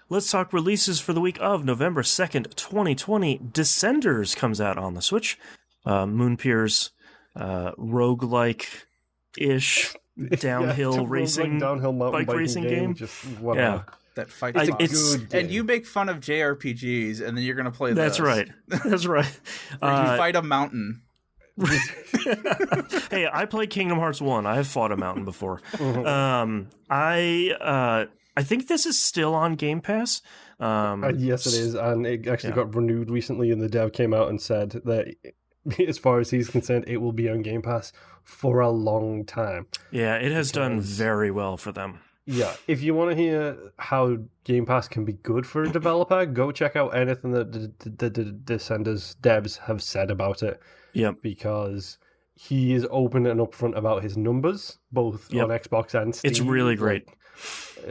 [SPEAKER 1] Let's talk releases for the week of November 2nd, 2020. Descenders comes out on the Switch. Moonpier's roguelike-ish downhill racing,
[SPEAKER 2] downhill mountain
[SPEAKER 1] bike racing game.
[SPEAKER 2] Just whatever.
[SPEAKER 3] Yeah, that fights
[SPEAKER 2] good game.
[SPEAKER 3] And you make fun of JRPGs, and then you're going to play
[SPEAKER 1] That's
[SPEAKER 3] this.
[SPEAKER 1] That's right. That's right.
[SPEAKER 3] Where you fight a mountain.
[SPEAKER 1] Hey, I played Kingdom Hearts 1. I have fought a mountain before. I think this is still on Game Pass.
[SPEAKER 2] Yes, it is, and it actually got renewed recently, and the dev came out and said that, as far as he's concerned, it will be on Game Pass for a long time.
[SPEAKER 1] Yeah, it has done very well for them.
[SPEAKER 2] Yeah, if you want to hear how Game Pass can be good for a developer, go check out anything that the Descenders devs have said about it.
[SPEAKER 1] Yep.
[SPEAKER 2] Because he is open and upfront about his numbers, both on Xbox and Steam.
[SPEAKER 1] It's really great.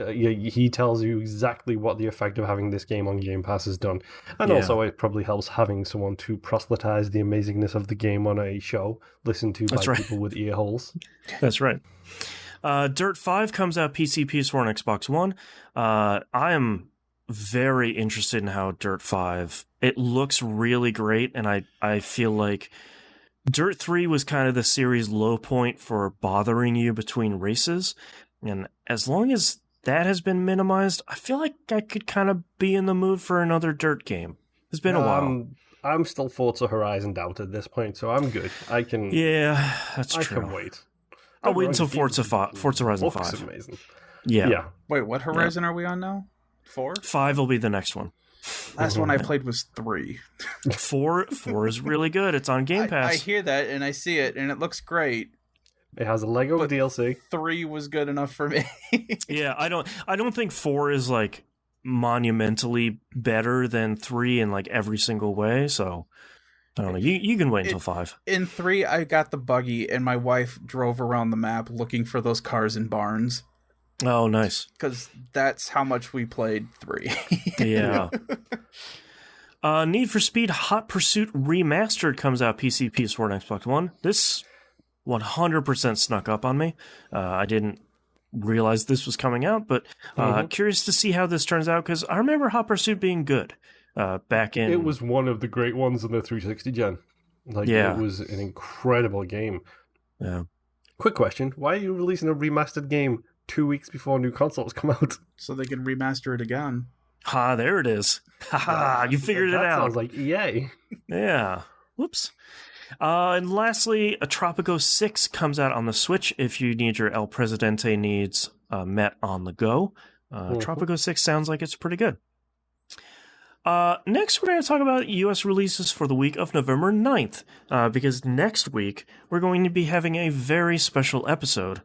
[SPEAKER 2] He tells you exactly what the effect of having this game on Game Pass has done. And also it probably helps having someone to proselytize the amazingness of the game on a show, listened to by people with ear holes.
[SPEAKER 1] That's right. Dirt 5 comes out PC, PS4, and Xbox One. I am very interested in how Dirt 5... It looks really great, and I feel like Dirt 3 was kind of the series' low point for bothering you between races. And as long as that has been minimized, I feel like I could kind of be in the mood for another Dirt game. It's been a while.
[SPEAKER 2] I'm still Forza Horizon out at this point, so I'm good. I can...
[SPEAKER 1] Yeah, that's true.
[SPEAKER 2] I can wait.
[SPEAKER 1] I'll wait until Forza Horizon 5.
[SPEAKER 2] Looks amazing.
[SPEAKER 1] Yeah.
[SPEAKER 3] Wait, what Horizon are we on now? 4?
[SPEAKER 1] 5 will be the next one.
[SPEAKER 3] Last one I played was 3.
[SPEAKER 1] 4 is really good. It's on Game Pass.
[SPEAKER 3] I hear that, and I see it, and it looks great.
[SPEAKER 2] It has a Lego DLC.
[SPEAKER 3] 3 was good enough for me.
[SPEAKER 1] Yeah, I don't think 4 is like monumentally better than 3 in like every single way, so I don't know. You can wait until 5.
[SPEAKER 3] In 3, I got the buggy, and my wife drove around the map looking for those cars in barns.
[SPEAKER 1] Oh, nice.
[SPEAKER 3] Because that's how much we played 3.
[SPEAKER 1] Yeah. Need for Speed Hot Pursuit Remastered comes out PC, PS4, and Xbox One. This 100% snuck up on me. I didn't realize this was coming out, but curious to see how this turns out, because I remember Hot Pursuit being good back in...
[SPEAKER 2] It was one of the great ones in the 360 gen. It was an incredible game.
[SPEAKER 1] Yeah.
[SPEAKER 2] Quick question. Why are you releasing a remastered game 2 weeks before new consoles come out?
[SPEAKER 3] So they can remaster it again.
[SPEAKER 1] Ha, there it is. Ha, you figured it out.
[SPEAKER 2] That sounds like EA.
[SPEAKER 1] Yeah. Whoops. And lastly, a Tropico 6 comes out on the Switch if you need your El Presidente needs met on the go. Tropico 6 sounds like it's pretty good. Next, we're going to talk about U.S. releases for the week of November 9th, because next week we're going to be having a very special episode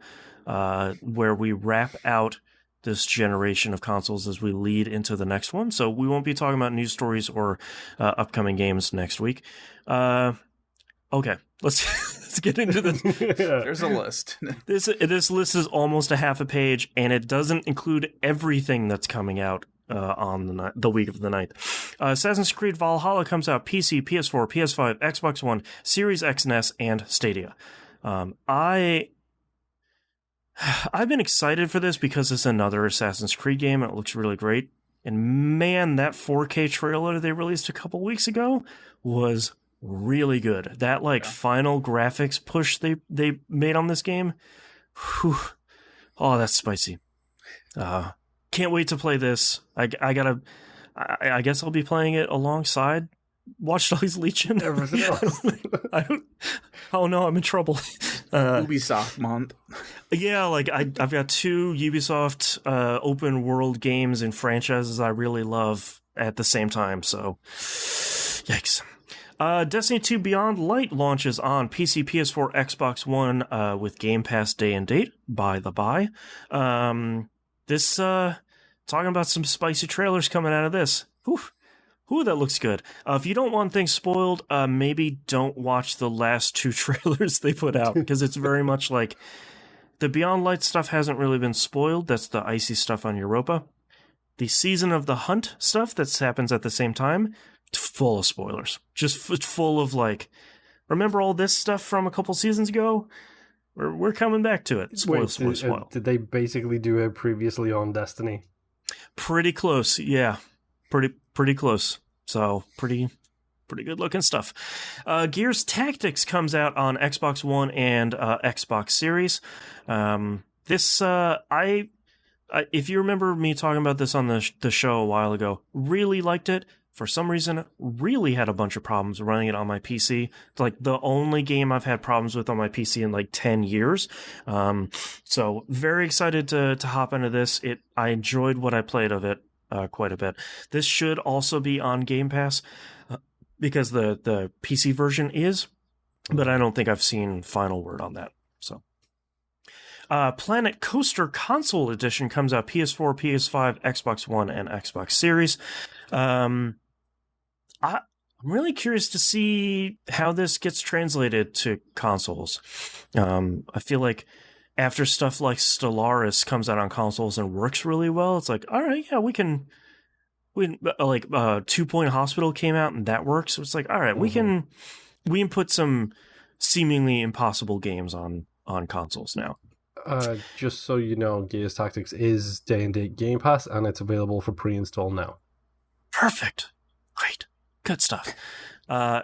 [SPEAKER 1] where we wrap out this generation of consoles as we lead into the next one. So we won't be talking about news stories or upcoming games next week. Okay, let's get into this.
[SPEAKER 3] There's a list.
[SPEAKER 1] This list is almost a half a page, and it doesn't include everything that's coming out on the week of the 9th. Assassin's Creed Valhalla comes out PC, PS4, PS5, Xbox One, Series X and S, and Stadia. I've been excited for this because it's another Assassin's Creed game, and it looks really great. And man, that 4K trailer they released a couple weeks ago was really good. That final graphics push they made on this game, whew, oh, that's spicy. can't wait to play this. I guess I'll be playing it alongside Watch Dogs Legion.
[SPEAKER 2] Everything else.
[SPEAKER 1] Oh no, I'm in trouble.
[SPEAKER 3] Ubisoft month.
[SPEAKER 1] Yeah, like I've got 2 Ubisoft open world games and franchises I really love at the same time, so yikes. Destiny 2 Beyond Light launches on PC, PS4, Xbox One with Game Pass day and date, by the by. This, talking about some spicy trailers coming out of this. Ooh, that looks good. If you don't want things spoiled, maybe don't watch the last 2 trailers they put out, because it's very much like the Beyond Light stuff hasn't really been spoiled. That's the icy stuff on Europa. The Season of the Hunt stuff that happens at the same time, full of spoilers. Just full of remember all this stuff from a couple seasons ago? We're coming back to it. Spoil.
[SPEAKER 2] Did they basically do it previously on Destiny?
[SPEAKER 1] Pretty close, yeah. Pretty close. So pretty good looking stuff. Gears Tactics comes out on Xbox One and Xbox Series. If you remember me talking about this on the show a while ago, really liked it. For some reason, really had a bunch of problems running it on my PC. It's like the only game I've had problems with on my PC in 10 years. So very excited to hop into this. I enjoyed what I played of it quite a bit. This should also be on Game Pass because the PC version is, but I don't think I've seen final word on that. So. Planet Coaster Console Edition comes out PS4, PS5, Xbox One, and Xbox Series. I'm really curious to see how this gets translated to consoles. I feel like after stuff like Stellaris comes out on consoles and works really well, it's like, all right, yeah, we can. Two Point Hospital came out and that works. So it's like, all right, we can put some seemingly impossible games on consoles now.
[SPEAKER 2] Just so you know, Gears Tactics is day and date Game Pass, and it's available for pre-install now.
[SPEAKER 1] Perfect. Great. Good stuff.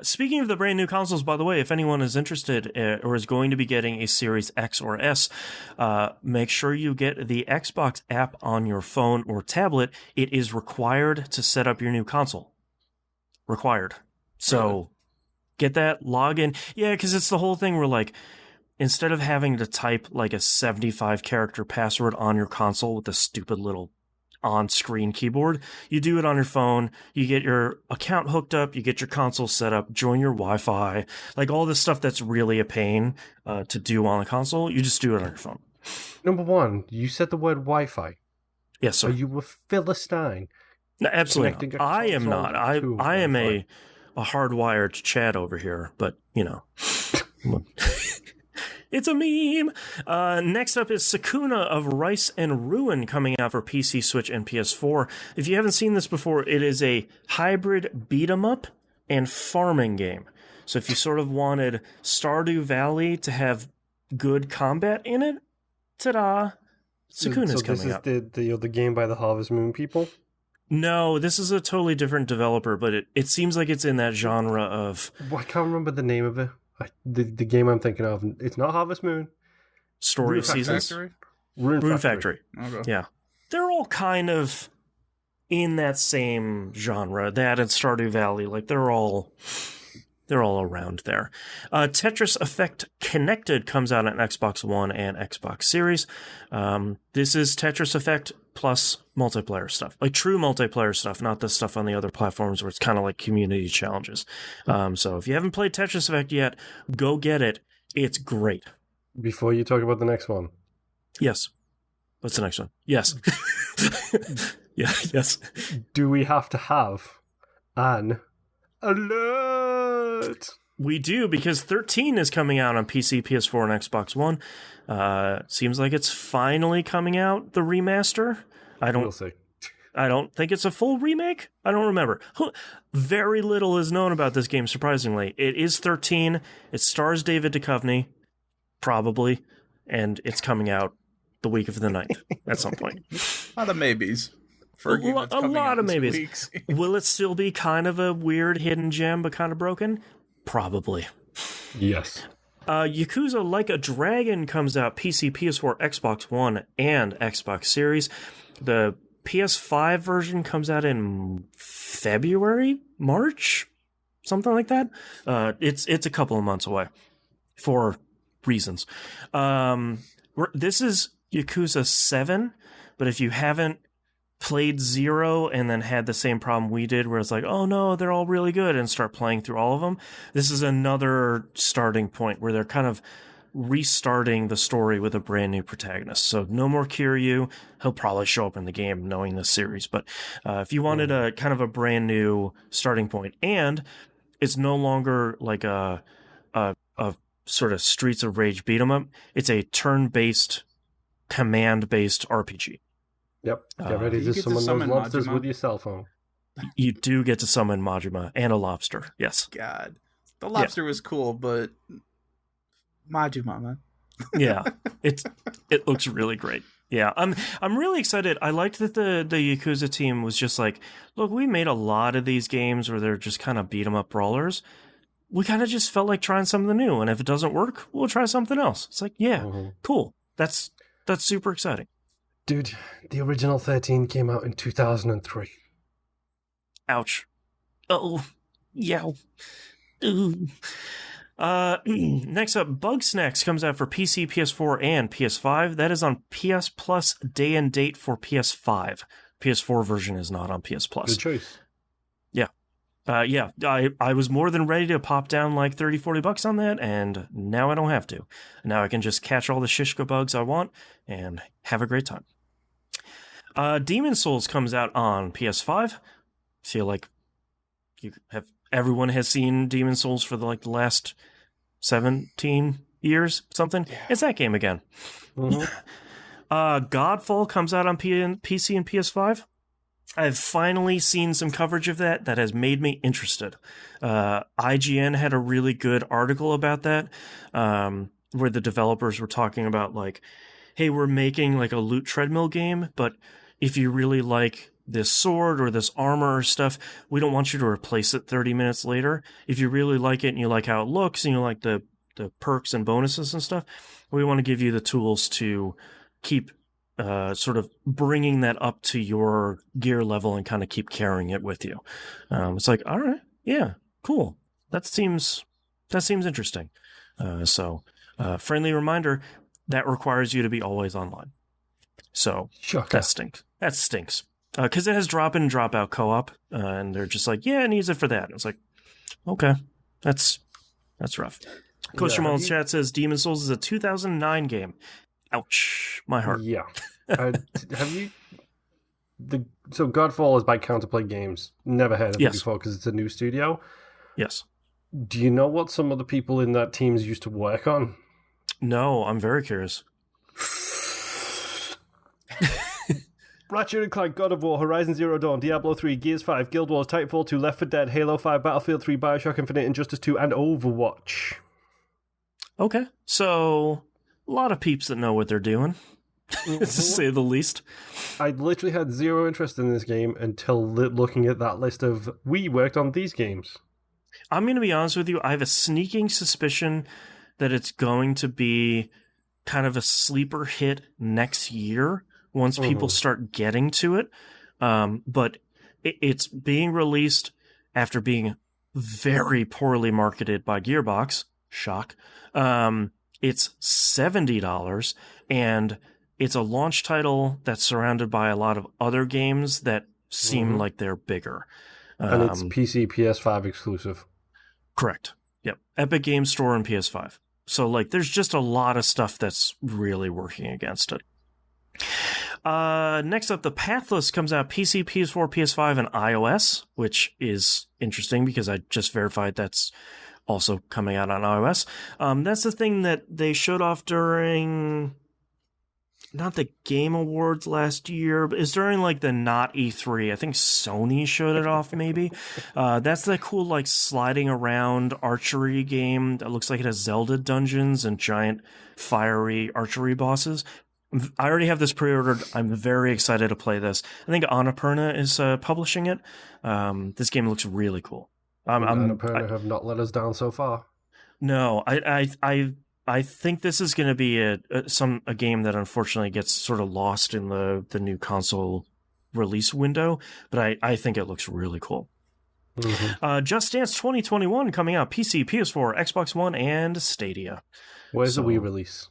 [SPEAKER 1] Speaking of the brand new consoles, by the way, if anyone is interested or is going to be getting a Series X or S, make sure you get the Xbox app on your phone or tablet. It is required to set up your new console. Required. So get that, log in. Yeah, because it's the whole thing where instead of having to type a 75 character password on your console with a stupid little on-screen keyboard, you do it on your phone, you get your account hooked up, you get your console set up, join your Wi-Fi, all this stuff that's really a pain to do on a console, you just do it on your phone.
[SPEAKER 2] Number one, you said the word Wi-Fi.
[SPEAKER 1] Yes, sir.
[SPEAKER 2] Are you a Philistine?
[SPEAKER 1] No, absolutely not. I am not. I am a hardwired Chad over here, but, It's a meme. Next up is Sakuna of Rice and Ruin coming out for PC, Switch, and PS4. If you haven't seen this before, it is a hybrid beat-em-up and farming game. So if you sort of wanted Stardew Valley to have good combat in it, ta-da, Sakuna's coming out.
[SPEAKER 2] So this is the game by the Harvest Moon people?
[SPEAKER 1] No, this is a totally different developer, but it seems like it's in that genre of...
[SPEAKER 2] Well, I can't remember the name of it. The game I'm thinking of, it's not Harvest Moon.
[SPEAKER 1] Story of Seasons?
[SPEAKER 2] Rune
[SPEAKER 1] Factory.
[SPEAKER 3] Okay.
[SPEAKER 1] Yeah. They're all kind of in that same genre. That and Stardew Valley, they're all around there. Tetris Effect Connected comes out on Xbox One and Xbox Series. This is Tetris Effect plus multiplayer stuff, true multiplayer stuff, not the stuff on the other platforms where it's kind of like community challenges. So if you haven't played Tetris Effect yet, go get it. It's great.
[SPEAKER 2] Before you talk about the next one.
[SPEAKER 1] Yes. What's the next one? Yes. Yeah, yes.
[SPEAKER 2] Do we have to have an alert?
[SPEAKER 1] We do, because 13 is coming out on PC, PS4, and Xbox One. Seems like it's finally coming out, the remaster.
[SPEAKER 2] We'll see.
[SPEAKER 1] I don't think it's a full remake. I don't remember. Very little is known about this game, surprisingly. It is 13. It stars David Duchovny, probably, and it's coming out the week of the 9th at some point.
[SPEAKER 3] A lot of maybes. For
[SPEAKER 1] a lot of maybes. Will it still be kind of a weird hidden gem, but kind of broken? Probably.
[SPEAKER 2] Yes.
[SPEAKER 1] Yakuza Like a Dragon comes out PC, PS4, Xbox One, and Xbox Series. The PS5 version comes out in February, March, something like that. It's a couple of months away for reasons. This is Yakuza 7, but if you haven't played 0 and then had the same problem we did where it's like, oh no, they're all really good, and start playing through all of them, this is another starting point where they're kind of restarting the story with a brand new protagonist. So no more Kiryu. He'll probably show up in the game knowing this series, but if you wanted a kind of a brand new starting point, and it's no longer like a sort of Streets of Rage beat 'em up, it's a turn-based, command-based RPG.
[SPEAKER 2] Yep. Get ready
[SPEAKER 3] you
[SPEAKER 2] to
[SPEAKER 3] get to
[SPEAKER 2] summon those
[SPEAKER 3] summon
[SPEAKER 2] lobsters
[SPEAKER 3] Majima?
[SPEAKER 2] with your cell phone.
[SPEAKER 1] You do get to summon Majima and a lobster. Yes.
[SPEAKER 3] God, the lobster was cool, but Majima, man.
[SPEAKER 1] Yeah. It looks really great. Yeah, I'm really excited. I liked that the Yakuza team was just like, look, we made a lot of these games where they're just kind of beat 'em up brawlers. We kind of just felt like trying something new, and if it doesn't work, we'll try something else. It's like, yeah, cool. That's super exciting.
[SPEAKER 2] Dude, the original 13 came out in 2003.
[SPEAKER 1] Ouch. Oh, yeah. Ooh. Next up, Bugsnax comes out for PC, PS4, and PS5. That is on PS Plus day and date for PS5. PS4 version is not on PS Plus.
[SPEAKER 2] Good choice.
[SPEAKER 1] Yeah. I was more than ready to pop down like $30-$40 on that, and now I don't have to. Now I can just catch all the Shishka bugs I want and have a great time. Demon Souls comes out on PS5. Feel like everyone has seen Demon Souls for the last 17 years, something. Yeah. It's that game again. Godfall comes out on PC and PS5. I've finally seen some coverage of that has made me interested. IGN had a really good article about that, where the developers were talking about like, hey, we're making like a loot treadmill game, but if you really like this sword or this armor or stuff, we don't want you to replace it 30 minutes later. If you really like it and you like how it looks and you like the perks and bonuses and stuff, we want to give you the tools to keep sort of bringing that up to your gear level and kind of keep carrying it with you. It's like, all right, yeah, cool. That seems interesting. So friendly reminder, that requires you to be always online. So that stinks. Because it has drop in, drop out co-op, and they're just like, yeah, it needs it for that. And it's like, okay, that's rough. Coach Jamal in chat says Demon Souls is a 2009 game. Ouch, my heart.
[SPEAKER 2] Yeah. Have you? So Godfall is by Counterplay Games. Never heard of it before because it's a new studio.
[SPEAKER 1] Yes.
[SPEAKER 2] Do you know what some of the people in that teams used to work on?
[SPEAKER 1] No, I'm very curious.
[SPEAKER 2] Ratchet & Clank, God of War, Horizon Zero Dawn, Diablo 3, Gears 5, Guild Wars, Titanfall 2, Left 4 Dead, Halo 5, Battlefield 3, Bioshock Infinite, Injustice 2, and Overwatch.
[SPEAKER 1] Okay, so a lot of peeps that know what they're doing, to say the least.
[SPEAKER 2] I literally had zero interest in this game until looking at that list of, we worked on these games.
[SPEAKER 1] I'm going to be honest with you, I have a sneaking suspicion that it's going to be kind of a sleeper hit next year, once people start getting to it. But it's being released after being very poorly marketed by Gearbox. Shock. It's $70, and it's a launch title that's surrounded by a lot of other games that seem like they're bigger.
[SPEAKER 2] And it's PC, PS5 exclusive.
[SPEAKER 1] Correct. Yep. Epic Games Store and PS5. So, there's just a lot of stuff that's really working against it. Next up, The Pathless comes out PC, PS4, PS5, and iOS, which is interesting because I just verified that's also coming out on iOS. That's the thing that they showed off during, not the Game Awards last year, but it's during the not E3. I think Sony showed it off maybe. That's the cool sliding around archery game that looks like it has Zelda dungeons and giant fiery archery bosses. I already have this pre-ordered. I'm very excited to play this. I think Annapurna is publishing it. This game looks really cool.
[SPEAKER 2] Annapurna have not let us down so far.
[SPEAKER 1] No, I think this is going to be a game that unfortunately gets sort of lost in the new console release window, but I think it looks really cool. Just Dance 2021 coming out, PC, PS4, Xbox One, and Stadia.
[SPEAKER 2] Where's the Wii release?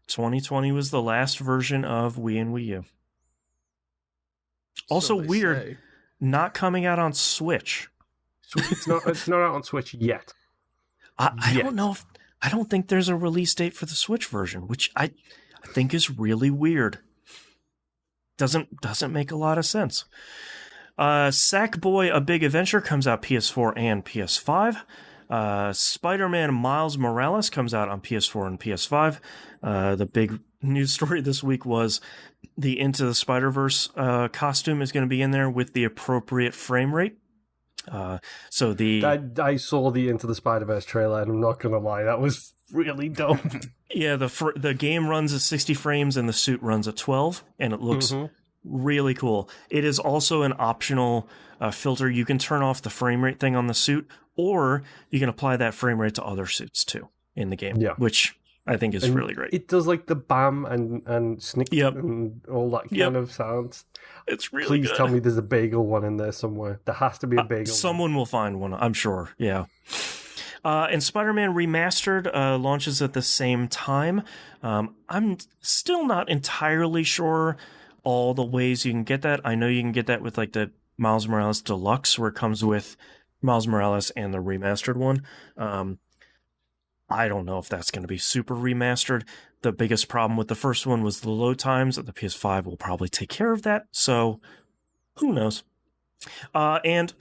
[SPEAKER 1] 2020 was the last version of Wii and Wii U. Also weird, not coming out on Switch.
[SPEAKER 2] It's not out on Switch yet.
[SPEAKER 1] I don't know. I don't think there's a release date for the Switch version, which I think is really weird. Doesn't make a lot of sense. Sackboy: A Big Adventure comes out PS4 and PS5. Spider-Man Miles Morales comes out on PS4 and PS5. The big news story this week was the Into the Spider-Verse costume is going to be in there with the appropriate frame rate. I saw the Into the Spider-Verse trailer, and I'm not going to lie, that was really dope. Yeah, the game runs at 60 frames and the suit runs at 12, and it looks really cool. It is also an optional filter. You can turn off the frame rate thing on the suit, or you can apply that frame rate to other suits too in the game, which I think is really great.
[SPEAKER 2] It does like the bam and snick and all that kind of sounds.
[SPEAKER 1] It's really
[SPEAKER 2] Please
[SPEAKER 1] good.
[SPEAKER 2] tell me there's a bagel one in there somewhere. There has to be a bagel
[SPEAKER 1] Someone will find one, I'm sure. Yeah. And Spider-Man Remastered launches at the same time. I'm still not entirely sure all the ways you can get that. I know you can get that with like the Miles Morales Deluxe, where it comes with Miles Morales and the remastered one. I don't know if that's going to be super remastered. The biggest problem with the first one was the load times. The PS5 will probably take care of that, so who knows? And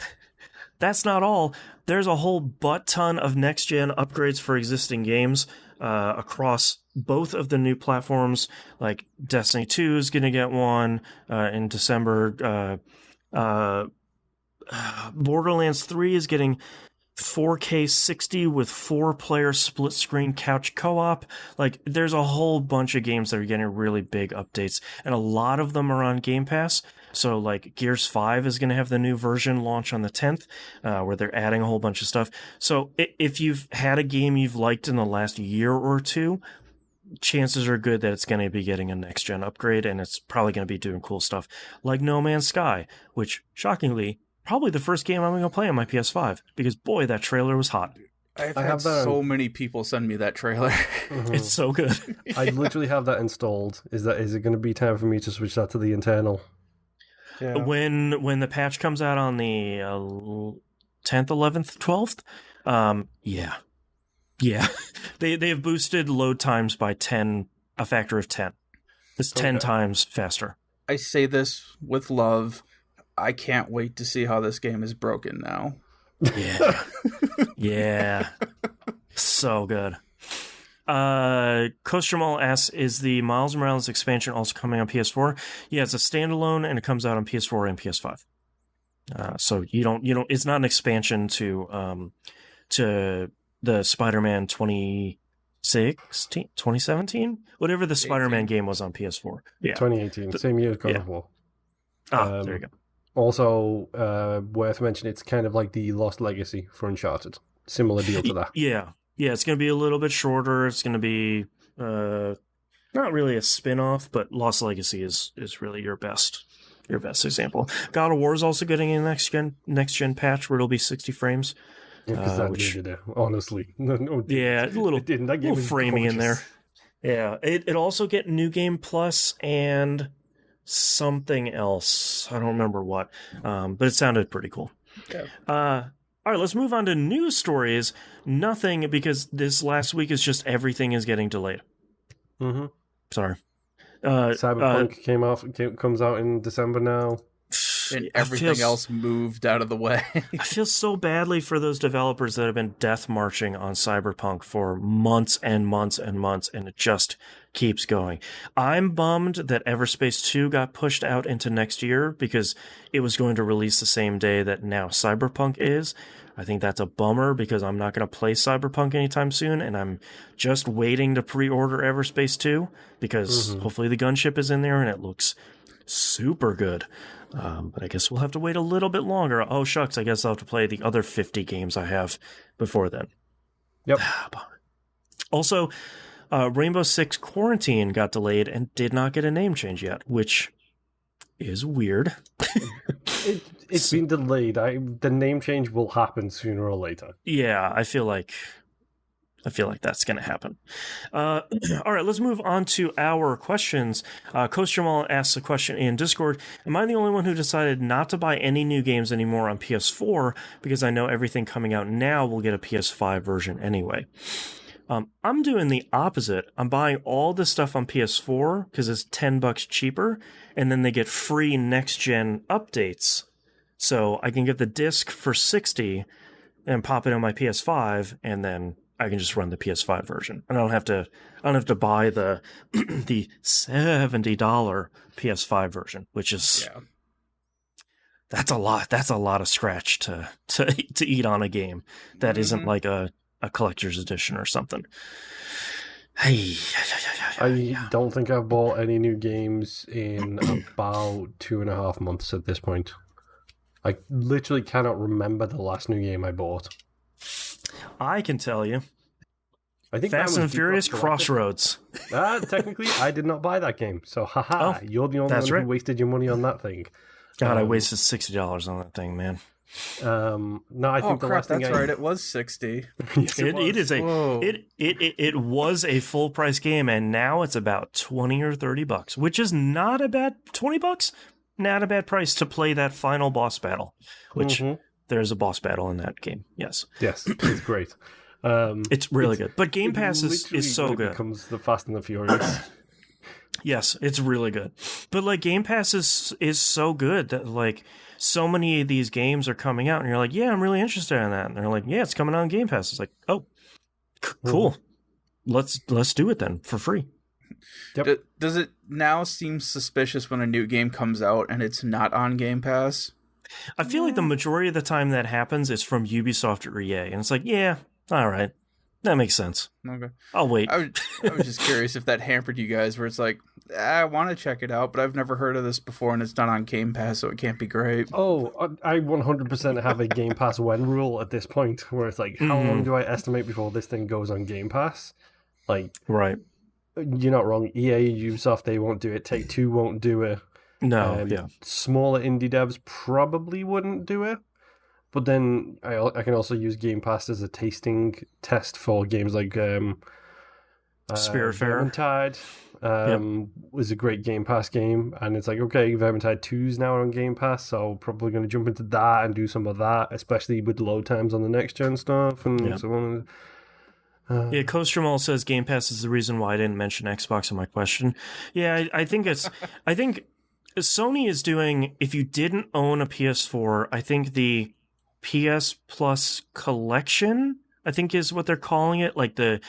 [SPEAKER 1] that's not all. There's a whole butt ton of next-gen upgrades for existing games across both of the new platforms. Like Destiny 2 is going to get one in December. Borderlands 3 is getting 4K 60 with 4-player split-screen couch co-op. Like, there's a whole bunch of games that are getting really big updates, and a lot of them are on Game Pass. So, like, Gears 5 is going to have the new version launch on the 10th, where they're adding a whole bunch of stuff. So, if you've had a game you've liked in the last year or two, chances are good that it's going to be getting a next-gen upgrade, and it's probably going to be doing cool stuff. Like No Man's Sky, which, shockingly, probably the first game I'm going to play on my PS5, because boy, that trailer was hot.
[SPEAKER 3] I've had so many people send me that trailer.
[SPEAKER 1] It's so good.
[SPEAKER 2] I literally have that installed. Is it going to be time for me to switch that to the internal?
[SPEAKER 3] Yeah.
[SPEAKER 1] When the patch comes out on the 10th, 11th, 12th, yeah, they have boosted load times by a factor of 10. It's 10 times faster.
[SPEAKER 3] I say this with love. I can't wait to see how this game is broken now.
[SPEAKER 1] Yeah. Yeah. So good. Kostramal asks, is the Miles Morales expansion also coming on PS4? Yeah, it's a standalone and it comes out on PS4 and PS5. So you don't it's not an expansion to the Spider-Man 2017? Whatever the Spider-Man game was on PS4. Yeah.
[SPEAKER 2] 2018, same year as God of War.
[SPEAKER 1] There you go.
[SPEAKER 2] Also, worth mentioning, it's kind of like the Lost Legacy for Uncharted. Similar deal to that.
[SPEAKER 1] Yeah, it's going to be a little bit shorter. It's going to be not really a spin-off, but Lost Legacy is really your best example. God of War is also getting a next gen patch where it'll be 60 frames.
[SPEAKER 2] Yeah, because that needed it, honestly. No,
[SPEAKER 1] yeah, a little framing in there. Yeah, it also get New Game Plus and something else. I don't remember what, but it sounded pretty cool.
[SPEAKER 3] Yeah.
[SPEAKER 1] All right, let's move on to news stories. Nothing, because this last week is just everything is getting delayed.
[SPEAKER 2] Mm-hmm.
[SPEAKER 1] Sorry.
[SPEAKER 2] Cyberpunk comes out in December now.
[SPEAKER 3] And everything else moved out of the way.
[SPEAKER 1] I feel so badly for those developers that have been death marching on Cyberpunk for months and months and months, and it just keeps going. I'm bummed that Everspace 2 got pushed out into next year because it was going to release the same day that now Cyberpunk is. I think that's a bummer because I'm not going to play Cyberpunk anytime soon, and I'm just waiting to pre-order Everspace 2 because hopefully the gunship is in there and it looks super good. But I guess we'll have to wait a little bit longer. Oh, shucks, I guess I'll have to play the other 50 games I have before then.
[SPEAKER 2] Yep.
[SPEAKER 1] Also, Rainbow Six Quarantine got delayed and did not get a name change yet, which is weird.
[SPEAKER 2] It's been delayed. The name change will happen sooner or later.
[SPEAKER 1] Yeah, I feel like that's going to happen. All right, let's move on to our questions. Coach Jamal asks a question in Discord. Am I the only one who decided not to buy any new games anymore on PS4 because I know everything coming out now will get a PS5 version anyway? I'm doing the opposite. I'm buying all this stuff on PS4 because it's $10 cheaper, and then they get free next-gen updates. So I can get the disc for $60 and pop it on my PS5, and then I can just run the PS5 version. And I don't have to buy the the $70 PS5 version, which is that's a lot. That's a lot of scratch to eat on a game that isn't like a collector's edition or something. Hey,
[SPEAKER 2] I don't think I've bought any new games in about 2.5 months at this point. I literally cannot remember the last new game I bought.
[SPEAKER 1] I can tell you.
[SPEAKER 2] I think
[SPEAKER 1] Fast and Furious Crossroads.
[SPEAKER 2] Technically, I did not buy that game. So, haha, you're the only one who wasted your money on that thing.
[SPEAKER 1] God, I wasted $60 on that thing, man.
[SPEAKER 2] No, I think the last thing
[SPEAKER 3] that's right. It was 60.
[SPEAKER 2] Yes,
[SPEAKER 1] it was a full price game, and now it's about $20 or $30, which is not a bad $20. Not a bad price to play that final boss battle. Which there's a boss battle in that game. Yes,
[SPEAKER 2] it's great.
[SPEAKER 1] It's really good. But Game Pass is so good. It
[SPEAKER 2] becomes the Fast and the Furious.
[SPEAKER 1] Yes, it's really good. But like Game Pass is so good that like so many of these games are coming out, and you're like, yeah, I'm really interested in that. And they're like, yeah, it's coming out on Game Pass. It's like, oh, cool. Let's do it then for free.
[SPEAKER 2] Yep.
[SPEAKER 3] Does it now seem suspicious when a new game comes out and it's not on Game Pass?
[SPEAKER 1] I feel like the majority of the time that happens is from Ubisoft or EA, and it's like, yeah, all right, that makes sense.
[SPEAKER 3] Okay,
[SPEAKER 1] I'll wait.
[SPEAKER 3] I was just curious if that hampered you guys, where it's like, I want to check it out, but I've never heard of this before, and it's not on Game Pass, so it can't be great.
[SPEAKER 2] Oh, I 100% have a Game Pass when rule at this point, where it's like, how long do I estimate before this thing goes on Game Pass? Like,
[SPEAKER 1] right.
[SPEAKER 2] You're not wrong. EA, Ubisoft, they won't do it. Take-Two won't do it.
[SPEAKER 1] No,
[SPEAKER 2] Smaller indie devs probably wouldn't do it. But then I can also use Game Pass as a tasting test for games like
[SPEAKER 1] Spiritfarer.
[SPEAKER 2] Vermintide was a great Game Pass game. And it's like, okay, Vermintide 2 is now on Game Pass, so probably going to jump into that and do some of that, especially with load times on the next-gen stuff and so on.
[SPEAKER 1] Coach Jamal says Game Pass is the reason why I didn't mention Xbox in my question. Yeah, I think Sony is doing, if you didn't own a PS4, I think the PS Plus collection, I think is what they're calling it, like the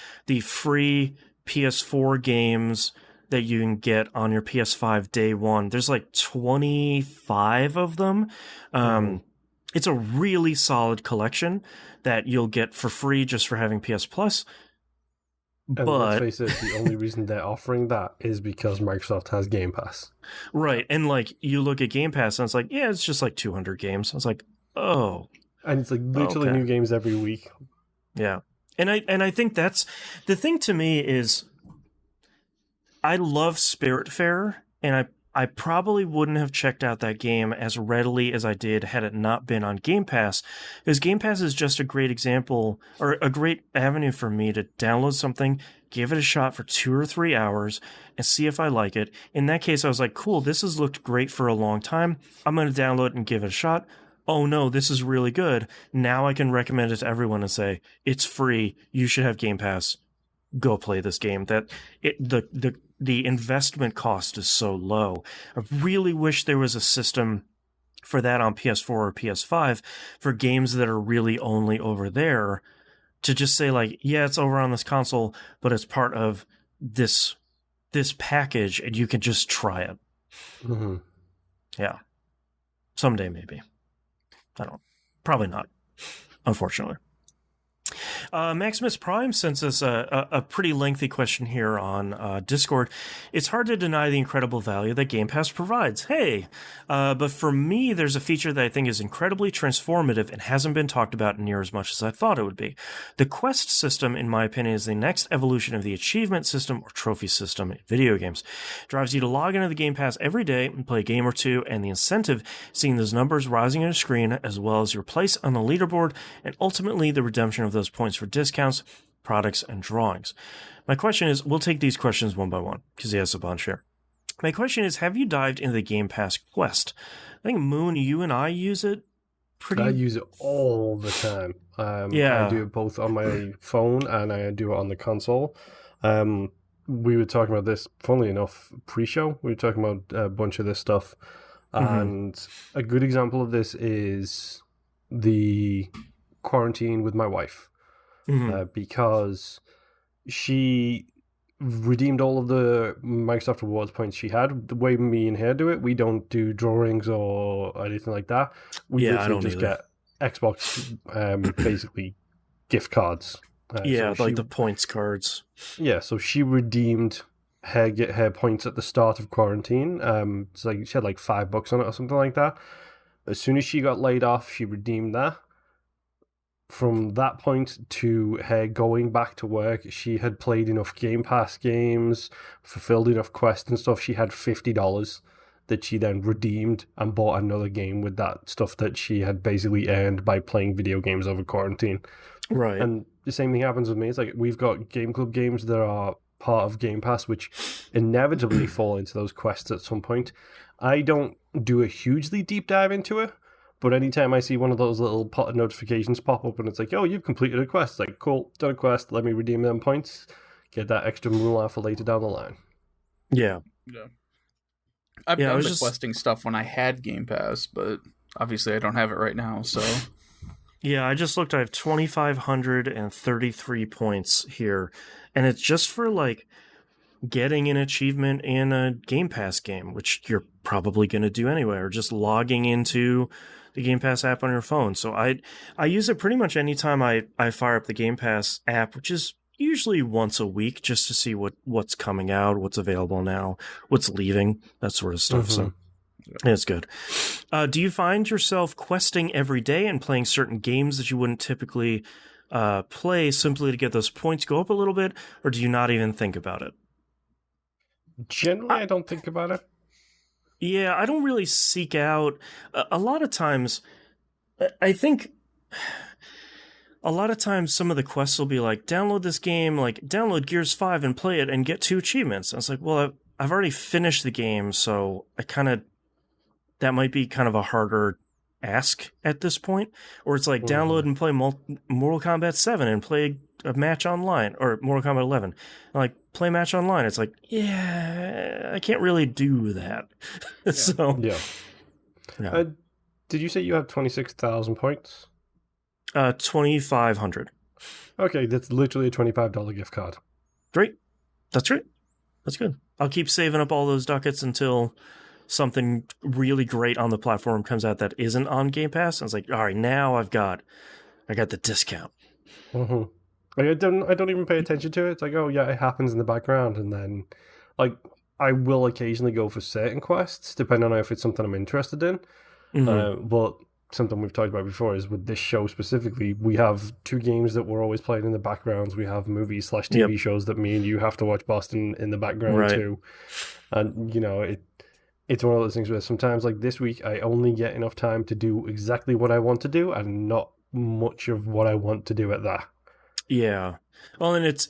[SPEAKER 1] free PS4 games that you can get on your PS5 day one. There's like 25 of them. It's a really solid collection that you'll get for free just for having PS Plus.
[SPEAKER 2] And let's face it, the only reason they're offering that is because Microsoft has Game Pass.
[SPEAKER 1] Right. And like you look at Game Pass and it's like, yeah, it's just like 200 games. I was like, oh.
[SPEAKER 2] And it's like literally new games every week.
[SPEAKER 1] Yeah. And I think that's the thing to me is I love Spiritfarer, and I probably wouldn't have checked out that game as readily as I did had it not been on Game Pass, because Game Pass is just a great example or a great avenue for me to download something, give it a shot for 2 or 3 hours, and see if I like it. In that case, I was like, cool, this has looked great for a long time. I'm going to download it and give it a shot. Oh no, this is really good. Now I can recommend it to everyone and say, it's free. You should have Game Pass. Go play this game. The investment cost is so low. I really wish there was a system for that on PS4 or PS5 for games that are really only over there, to just say like, yeah, it's over on this console, but it's part of this package and you can just try it.
[SPEAKER 2] Mm-hmm.
[SPEAKER 1] Yeah. Someday maybe. I don't know. Probably not, unfortunately. Maximus Prime sends us a pretty lengthy question here on Discord. It's hard to deny the incredible value that Game Pass provides. Hey, but for me, there's a feature that I think is incredibly transformative and hasn't been talked about near as much as I thought it would be. The quest system, in my opinion, is the next evolution of the achievement system or trophy system in video games. It drives you to log into the Game Pass every day and play a game or two, and the incentive, seeing those numbers rising on your screen, as well as your place on the leaderboard, and ultimately the redemption of those points for discounts, products, and drawings. My question is, we'll take these questions one by one, because he has a bunch here. My question is, have you dived into the Game Pass Quest? I think, Moon, you and I use it pretty...
[SPEAKER 2] I use it all the time.
[SPEAKER 1] Yeah.
[SPEAKER 2] I do it both on my phone and I do it on the console. We were talking about this, funnily enough, pre-show. We were talking about a bunch of this stuff. And a good example of this is the quarantine with my wife. Because she redeemed all of the Microsoft Rewards points she had. The way me and her do it, we don't do drawings or anything like that. We literally just get Xbox, basically, gift cards.
[SPEAKER 1] The points cards.
[SPEAKER 2] Yeah, so she redeemed her points at the start of quarantine. It's like she had like $5 on it or something like that. As soon as she got laid off, she redeemed that. From that point to her going back to work, she had played enough Game Pass games, fulfilled enough quests and stuff. She had $50 that she then redeemed and bought another game with that stuff that she had basically earned by playing video games over quarantine.
[SPEAKER 1] Right.
[SPEAKER 2] And the same thing happens with me. It's like we've got Game Club games that are part of Game Pass, which inevitably fall into those quests at some point. I don't do a hugely deep dive into it. But anytime I see one of those little notifications pop up and it's like, oh, you've completed a quest, it's like, cool, done a quest, let me redeem them points, get that extra moolah for later down the line.
[SPEAKER 1] Yeah.
[SPEAKER 3] I've done the questing stuff when I had Game Pass, but obviously I don't have it right now, so...
[SPEAKER 1] Yeah, I just looked, I have 2,533 points here, and it's just for, like, getting an achievement in a Game Pass game, which you're probably going to do anyway, or just logging into the Game Pass app on your phone. So I use it pretty much anytime I fire up the Game Pass app, which is usually once a week, just to see what's coming out, what's available now, what's leaving, that sort of stuff. So it's good. Do you find yourself questing every day and playing certain games that you wouldn't typically play simply to get those points go up a little bit, or do you not even think about it?
[SPEAKER 2] Generally, I don't think about it.
[SPEAKER 1] Yeah, I don't really seek out... A lot of times, I think... A lot of times some of the quests will be like, download this game, like, download Gears 5 and play it and get 2 achievements. And it's like, well, I've already finished the game, so I kind of... That might be kind of a harder ask at this point. Or it's like, download and play Mortal Kombat 7 and play a match online, or Mortal Kombat 11. Like, play match online. It's like, yeah, I can't really do that.
[SPEAKER 2] Yeah.
[SPEAKER 1] So,
[SPEAKER 2] yeah. Did you say you have 26,000 points?
[SPEAKER 1] 2,500.
[SPEAKER 2] Okay, that's literally a $25 gift card.
[SPEAKER 1] Great. That's great. That's good. I'll keep saving up all those ducats until something really great on the platform comes out that isn't on Game Pass. And it's like, all right, now I got the discount.
[SPEAKER 2] Mm-hmm. Like I don't even pay attention to it. It's like, oh yeah, it happens in the background, and then like I will occasionally go for certain quests depending on if it's something I'm interested in. But something we've talked about before is with this show specifically, we have 2 games that we're always playing in the backgrounds. We have movies/TV shows that me and you have to watch Boston in the background too. And you know, it's one of those things where sometimes, like this week, I only get enough time to do exactly what I want to do and not much of what I want to do at that.
[SPEAKER 1] Yeah. Well, and it's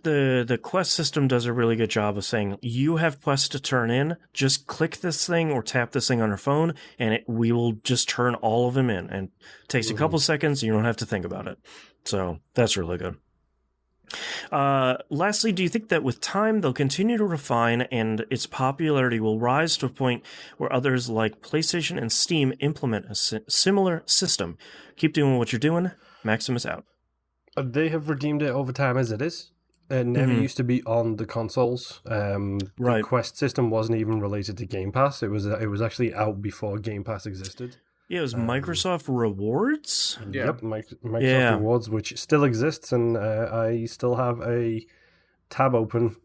[SPEAKER 1] the quest system does a really good job of saying, you have quests to turn in, just click this thing or tap this thing on your phone, and we will just turn all of them in. And it takes a couple seconds, you don't have to think about it. So that's really good. Lastly, do you think that with time they'll continue to refine and its popularity will rise to a point where others like PlayStation and Steam implement a similar system? Keep doing what you're doing. Maximus out.
[SPEAKER 2] They have redeemed it over time as it is. It never used to be on the consoles. The Quest system wasn't even related to Game Pass. It was actually out before Game Pass existed.
[SPEAKER 1] Yeah, it was Microsoft Rewards.
[SPEAKER 3] Yeah.
[SPEAKER 2] Yep, Microsoft
[SPEAKER 1] Yeah.
[SPEAKER 2] Rewards, which still exists, and I still have a tab open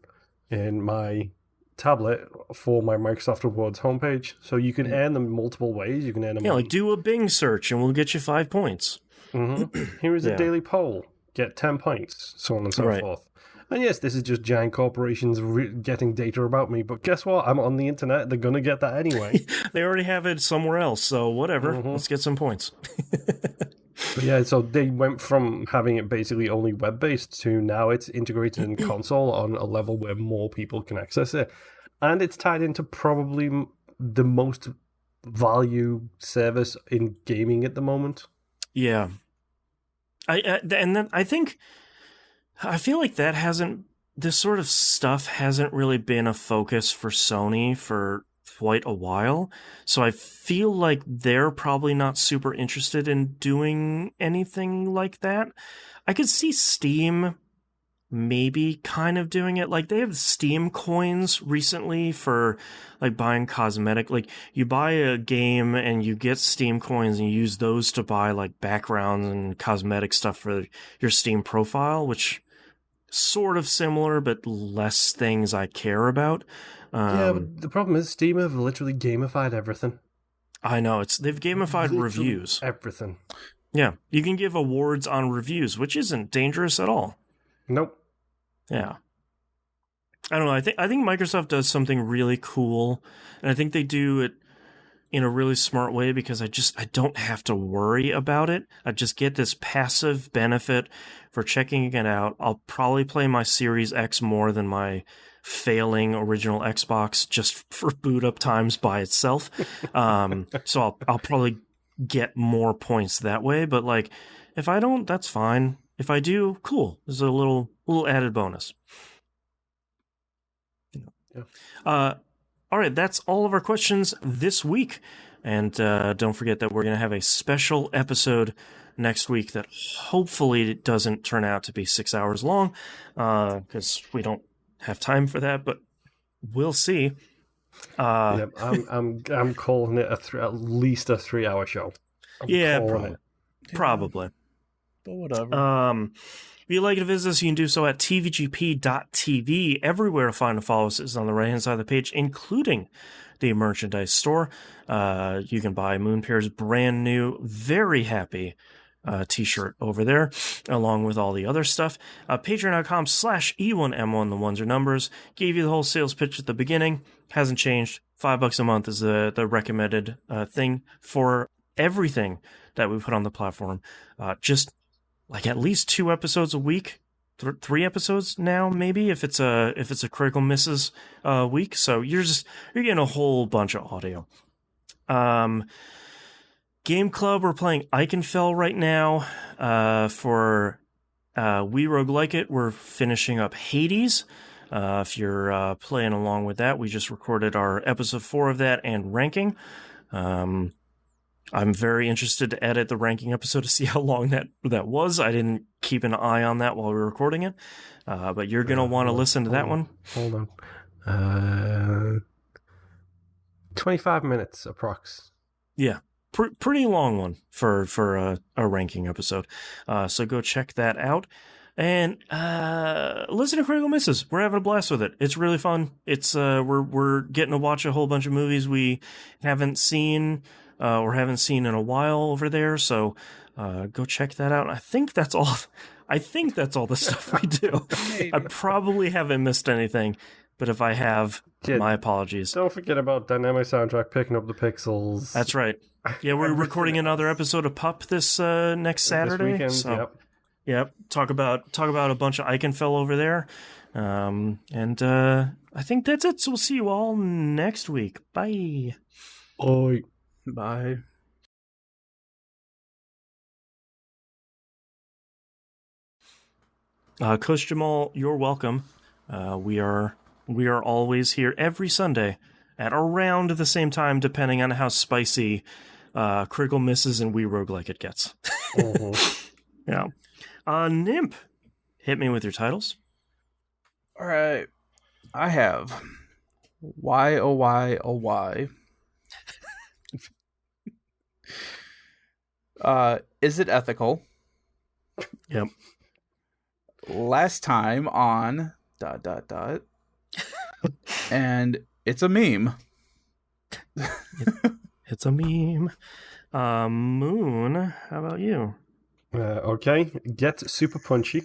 [SPEAKER 2] in my tablet for my Microsoft Rewards homepage. So you can earn them multiple ways. You can earn them.
[SPEAKER 1] Yeah, like do a Bing search and we'll get you 5 points.
[SPEAKER 2] Here is a
[SPEAKER 1] Yeah.
[SPEAKER 2] daily poll. Get 10 points, so on and so
[SPEAKER 1] Right.
[SPEAKER 2] forth. And yes, this is just giant corporations getting data about me. But guess what? I'm on the internet. They're going to get that anyway.
[SPEAKER 1] They already have it somewhere else, so whatever. Let's get some points.
[SPEAKER 2] But yeah, so they went from having it basically only web-based to now it's integrated in console on a level where more people can access it. And it's tied into probably the most value service in gaming at the moment.
[SPEAKER 1] Yeah. And then I feel like this sort of stuff hasn't really been a focus for Sony for quite a while. So I feel like they're probably not super interested in doing anything like that. I could see Steam maybe kind of doing it. Like they have Steam coins recently for like buying cosmetic. Like you buy a game and you get Steam coins and you use those to buy like backgrounds and cosmetic stuff for your Steam profile, which sort of similar, but less things I care about.
[SPEAKER 2] Yeah, but the problem is Steam have literally gamified everything.
[SPEAKER 1] I know they've gamified
[SPEAKER 2] Literally
[SPEAKER 1] reviews.
[SPEAKER 2] Everything.
[SPEAKER 1] Yeah, you can give awards on reviews, which isn't dangerous at all.
[SPEAKER 2] Nope.
[SPEAKER 1] Yeah. I don't know. I think Microsoft does something really cool, and I think they do it in a really smart way because I don't have to worry about it. I just get this passive benefit for checking it out. I'll probably play my Series X more than my failing original Xbox just for boot up times by itself. So I'll probably get more points that way. But like, if I don't, that's fine. If I do, cool. There's a little added bonus.
[SPEAKER 2] Yeah.
[SPEAKER 1] All right, that's all of our questions this week. And don't forget that we're going to have a special episode next week that hopefully doesn't turn out to be 6 hours long because we don't have time for that, but we'll see.
[SPEAKER 2] Yep, I'm calling it at least a 3-hour show.
[SPEAKER 1] Probably.
[SPEAKER 3] But whatever.
[SPEAKER 1] If you'd like to visit us, you can do so at tvgp.tv. Everywhere to find and follow us is on the right-hand side of the page, including the merchandise store. You can buy Moonpear's brand new, very happy t-shirt over there, along with all the other stuff. Patreon.com/E1M1, the ones are numbers. Gave you the whole sales pitch at the beginning. Hasn't changed. $5 a month is the recommended thing for everything that we put on the platform. Just like at least 2 episodes a week, 3 episodes now, maybe if it's a critical misses week. So you're getting a whole bunch of audio. Game Club, we're playing Ikenfell right now. For We Rogue Like It, we're finishing up Hades. If you're playing along with that, we just recorded our episode 4 of that and ranking. I'm very interested to edit the ranking episode to see how long that was. I didn't keep an eye on that while we were recording it. But you're going to want to listen to that one.
[SPEAKER 2] Hold on. 25 minutes approx.
[SPEAKER 1] Yeah. Pretty long one for a ranking episode. So go check that out. And listen to Critical Misses. We're having a blast with it. It's really fun. It's we're getting to watch a whole bunch of movies we haven't seen or haven't seen in a while over there. So go check that out. I think that's all the stuff we do. I probably haven't missed anything, but if I have, my apologies.
[SPEAKER 2] Don't forget about Dynamic Soundtrack picking up the pixels.
[SPEAKER 1] That's right. Yeah, we're recording another episode of Pup this next Saturday.
[SPEAKER 2] This weekend,
[SPEAKER 1] so, yep. Talk about a bunch of Ikenfell over there. And I think that's it. So we'll see you all next week. Bye.
[SPEAKER 2] Bye.
[SPEAKER 3] Bye.
[SPEAKER 1] Coach Jamal, you're welcome. We are always here every Sunday at around the same time, depending on how spicy Critical Misses and We Rogue Like It gets. Yeah. Nimp, hit me with your titles.
[SPEAKER 3] All right. I have Why, Oh Why, Oh Why. Is it ethical?
[SPEAKER 1] Yep.
[SPEAKER 3] Last time on ... and it's a meme.
[SPEAKER 1] It's a meme. Moon, how about you?
[SPEAKER 2] Okay, get super punchy.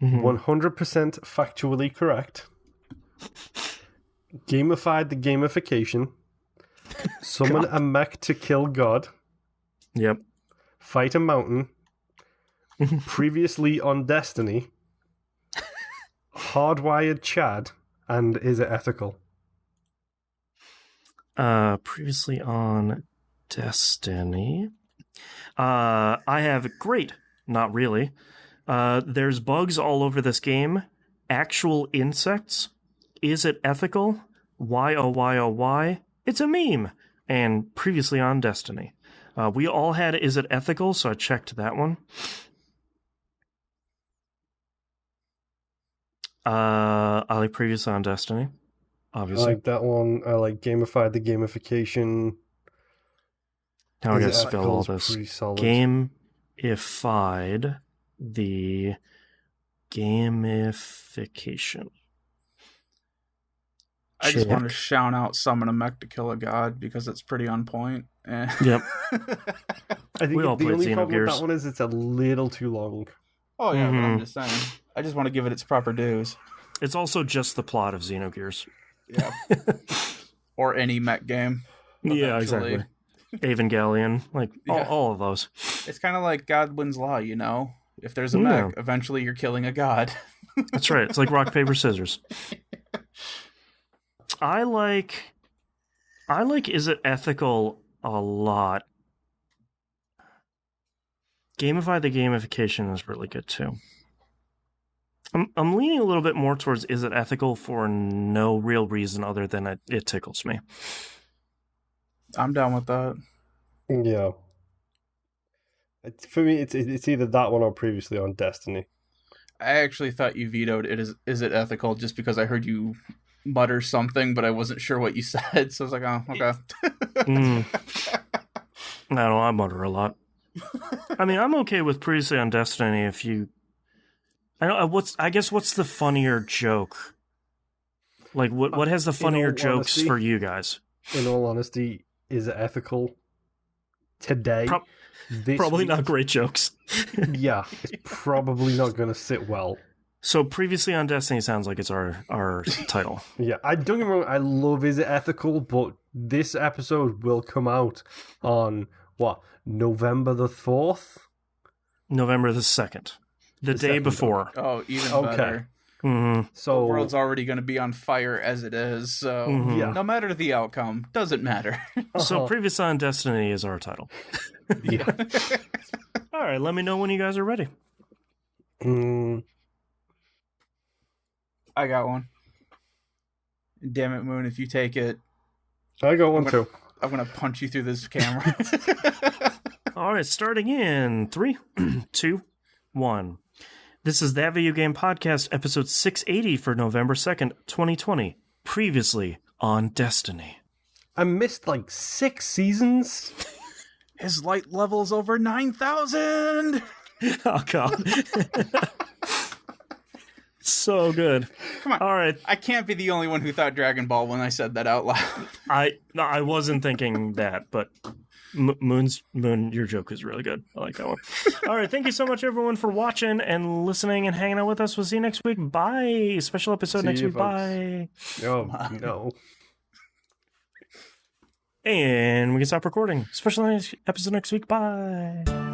[SPEAKER 2] 100% factually correct. Gamified the gamification. Summon a mech to kill God.
[SPEAKER 1] Yep.
[SPEAKER 2] Fight a mountain. Previously on Destiny. Hardwired Chad. And is it ethical?
[SPEAKER 1] Previously on Destiny. I have great, not really. There's bugs all over this game. Actual insects. Is it ethical? Why, oh, why, oh, why? It's a meme. And previously on Destiny. We all had is it ethical, so I checked that one. I like previously on Destiny, obviously.
[SPEAKER 2] I like that one. I like gamified the gamification.
[SPEAKER 1] Now I gotta spell all
[SPEAKER 2] ethical's
[SPEAKER 1] this.
[SPEAKER 2] pretty solid.
[SPEAKER 1] Gamified the gamification.
[SPEAKER 3] I just want to shout out summon a mech to kill a god because it's pretty on point.
[SPEAKER 1] Yep.
[SPEAKER 2] I think
[SPEAKER 1] We all
[SPEAKER 2] the
[SPEAKER 1] played
[SPEAKER 2] only problem with
[SPEAKER 1] Xenogears.
[SPEAKER 2] that one is it's a little too long.
[SPEAKER 3] Oh yeah, but I'm just saying. I just want to give it its proper dues.
[SPEAKER 1] It's also just the plot of Xenogears.
[SPEAKER 3] Yeah. Or any mech game.
[SPEAKER 1] Yeah,
[SPEAKER 3] eventually.
[SPEAKER 1] exactly. Evangelion, like
[SPEAKER 3] Yeah.
[SPEAKER 1] all of those.
[SPEAKER 3] It's kind of like God wins law, you know? If there's a mech, eventually you're killing a god.
[SPEAKER 1] That's right. It's like rock, paper, scissors. I like is it ethical a lot. Gamify the gamification is really good too. I'm leaning a little bit more towards is it ethical for no real reason other than it tickles me.
[SPEAKER 3] I'm down with that.
[SPEAKER 2] Yeah. For me, it's either that one or previously on Destiny.
[SPEAKER 3] I actually thought you vetoed it. Is it ethical just because I heard you mutter something, but I wasn't sure what you said, so I was like, oh, okay.
[SPEAKER 1] I mutter a lot. I mean, I'm okay with previously on Destiny if you... what's the funnier joke? Like, what has the funnier jokes for you guys?
[SPEAKER 2] In all honesty, is it ethical today?
[SPEAKER 1] Probably not great jokes.
[SPEAKER 2] Yeah, it's probably not going to sit well.
[SPEAKER 1] So previously on Destiny sounds like it's our title.
[SPEAKER 2] Yeah, I don't get me wrong, I love Is It Ethical, but this episode will come out on, November the 4th?
[SPEAKER 1] November the 2nd. The day before.
[SPEAKER 3] Oh, even better.
[SPEAKER 1] Mm-hmm.
[SPEAKER 2] So
[SPEAKER 3] the world's already going to be on fire as it is, so no matter the outcome, doesn't matter.
[SPEAKER 1] So previously on Destiny is our title.
[SPEAKER 2] Yeah.
[SPEAKER 1] All right, let me know when you guys are ready.
[SPEAKER 3] I got one. Damn it, Moon, if you take it...
[SPEAKER 2] I got one too.
[SPEAKER 3] I'm going to punch you through this camera.
[SPEAKER 1] All right, starting in 3, 2, 1. This is That Video Game Podcast, episode 680 for November 2nd, 2020. Previously on Destiny.
[SPEAKER 2] I missed 6 seasons.
[SPEAKER 3] His light level's over 9,000!
[SPEAKER 1] Oh, God. So good.
[SPEAKER 3] Come on.
[SPEAKER 1] All right.
[SPEAKER 3] I can't be the only one who thought Dragon Ball when I said that out loud.
[SPEAKER 1] I wasn't thinking that, but Moon, your joke is really good. I like that one. All right. Thank you so much, everyone, for watching and listening and hanging out with us. We'll see you next week. Bye. Special episode next week.
[SPEAKER 2] Folks.
[SPEAKER 1] Bye.
[SPEAKER 2] Oh, no.
[SPEAKER 1] And we can stop recording. Special episode next week. Bye.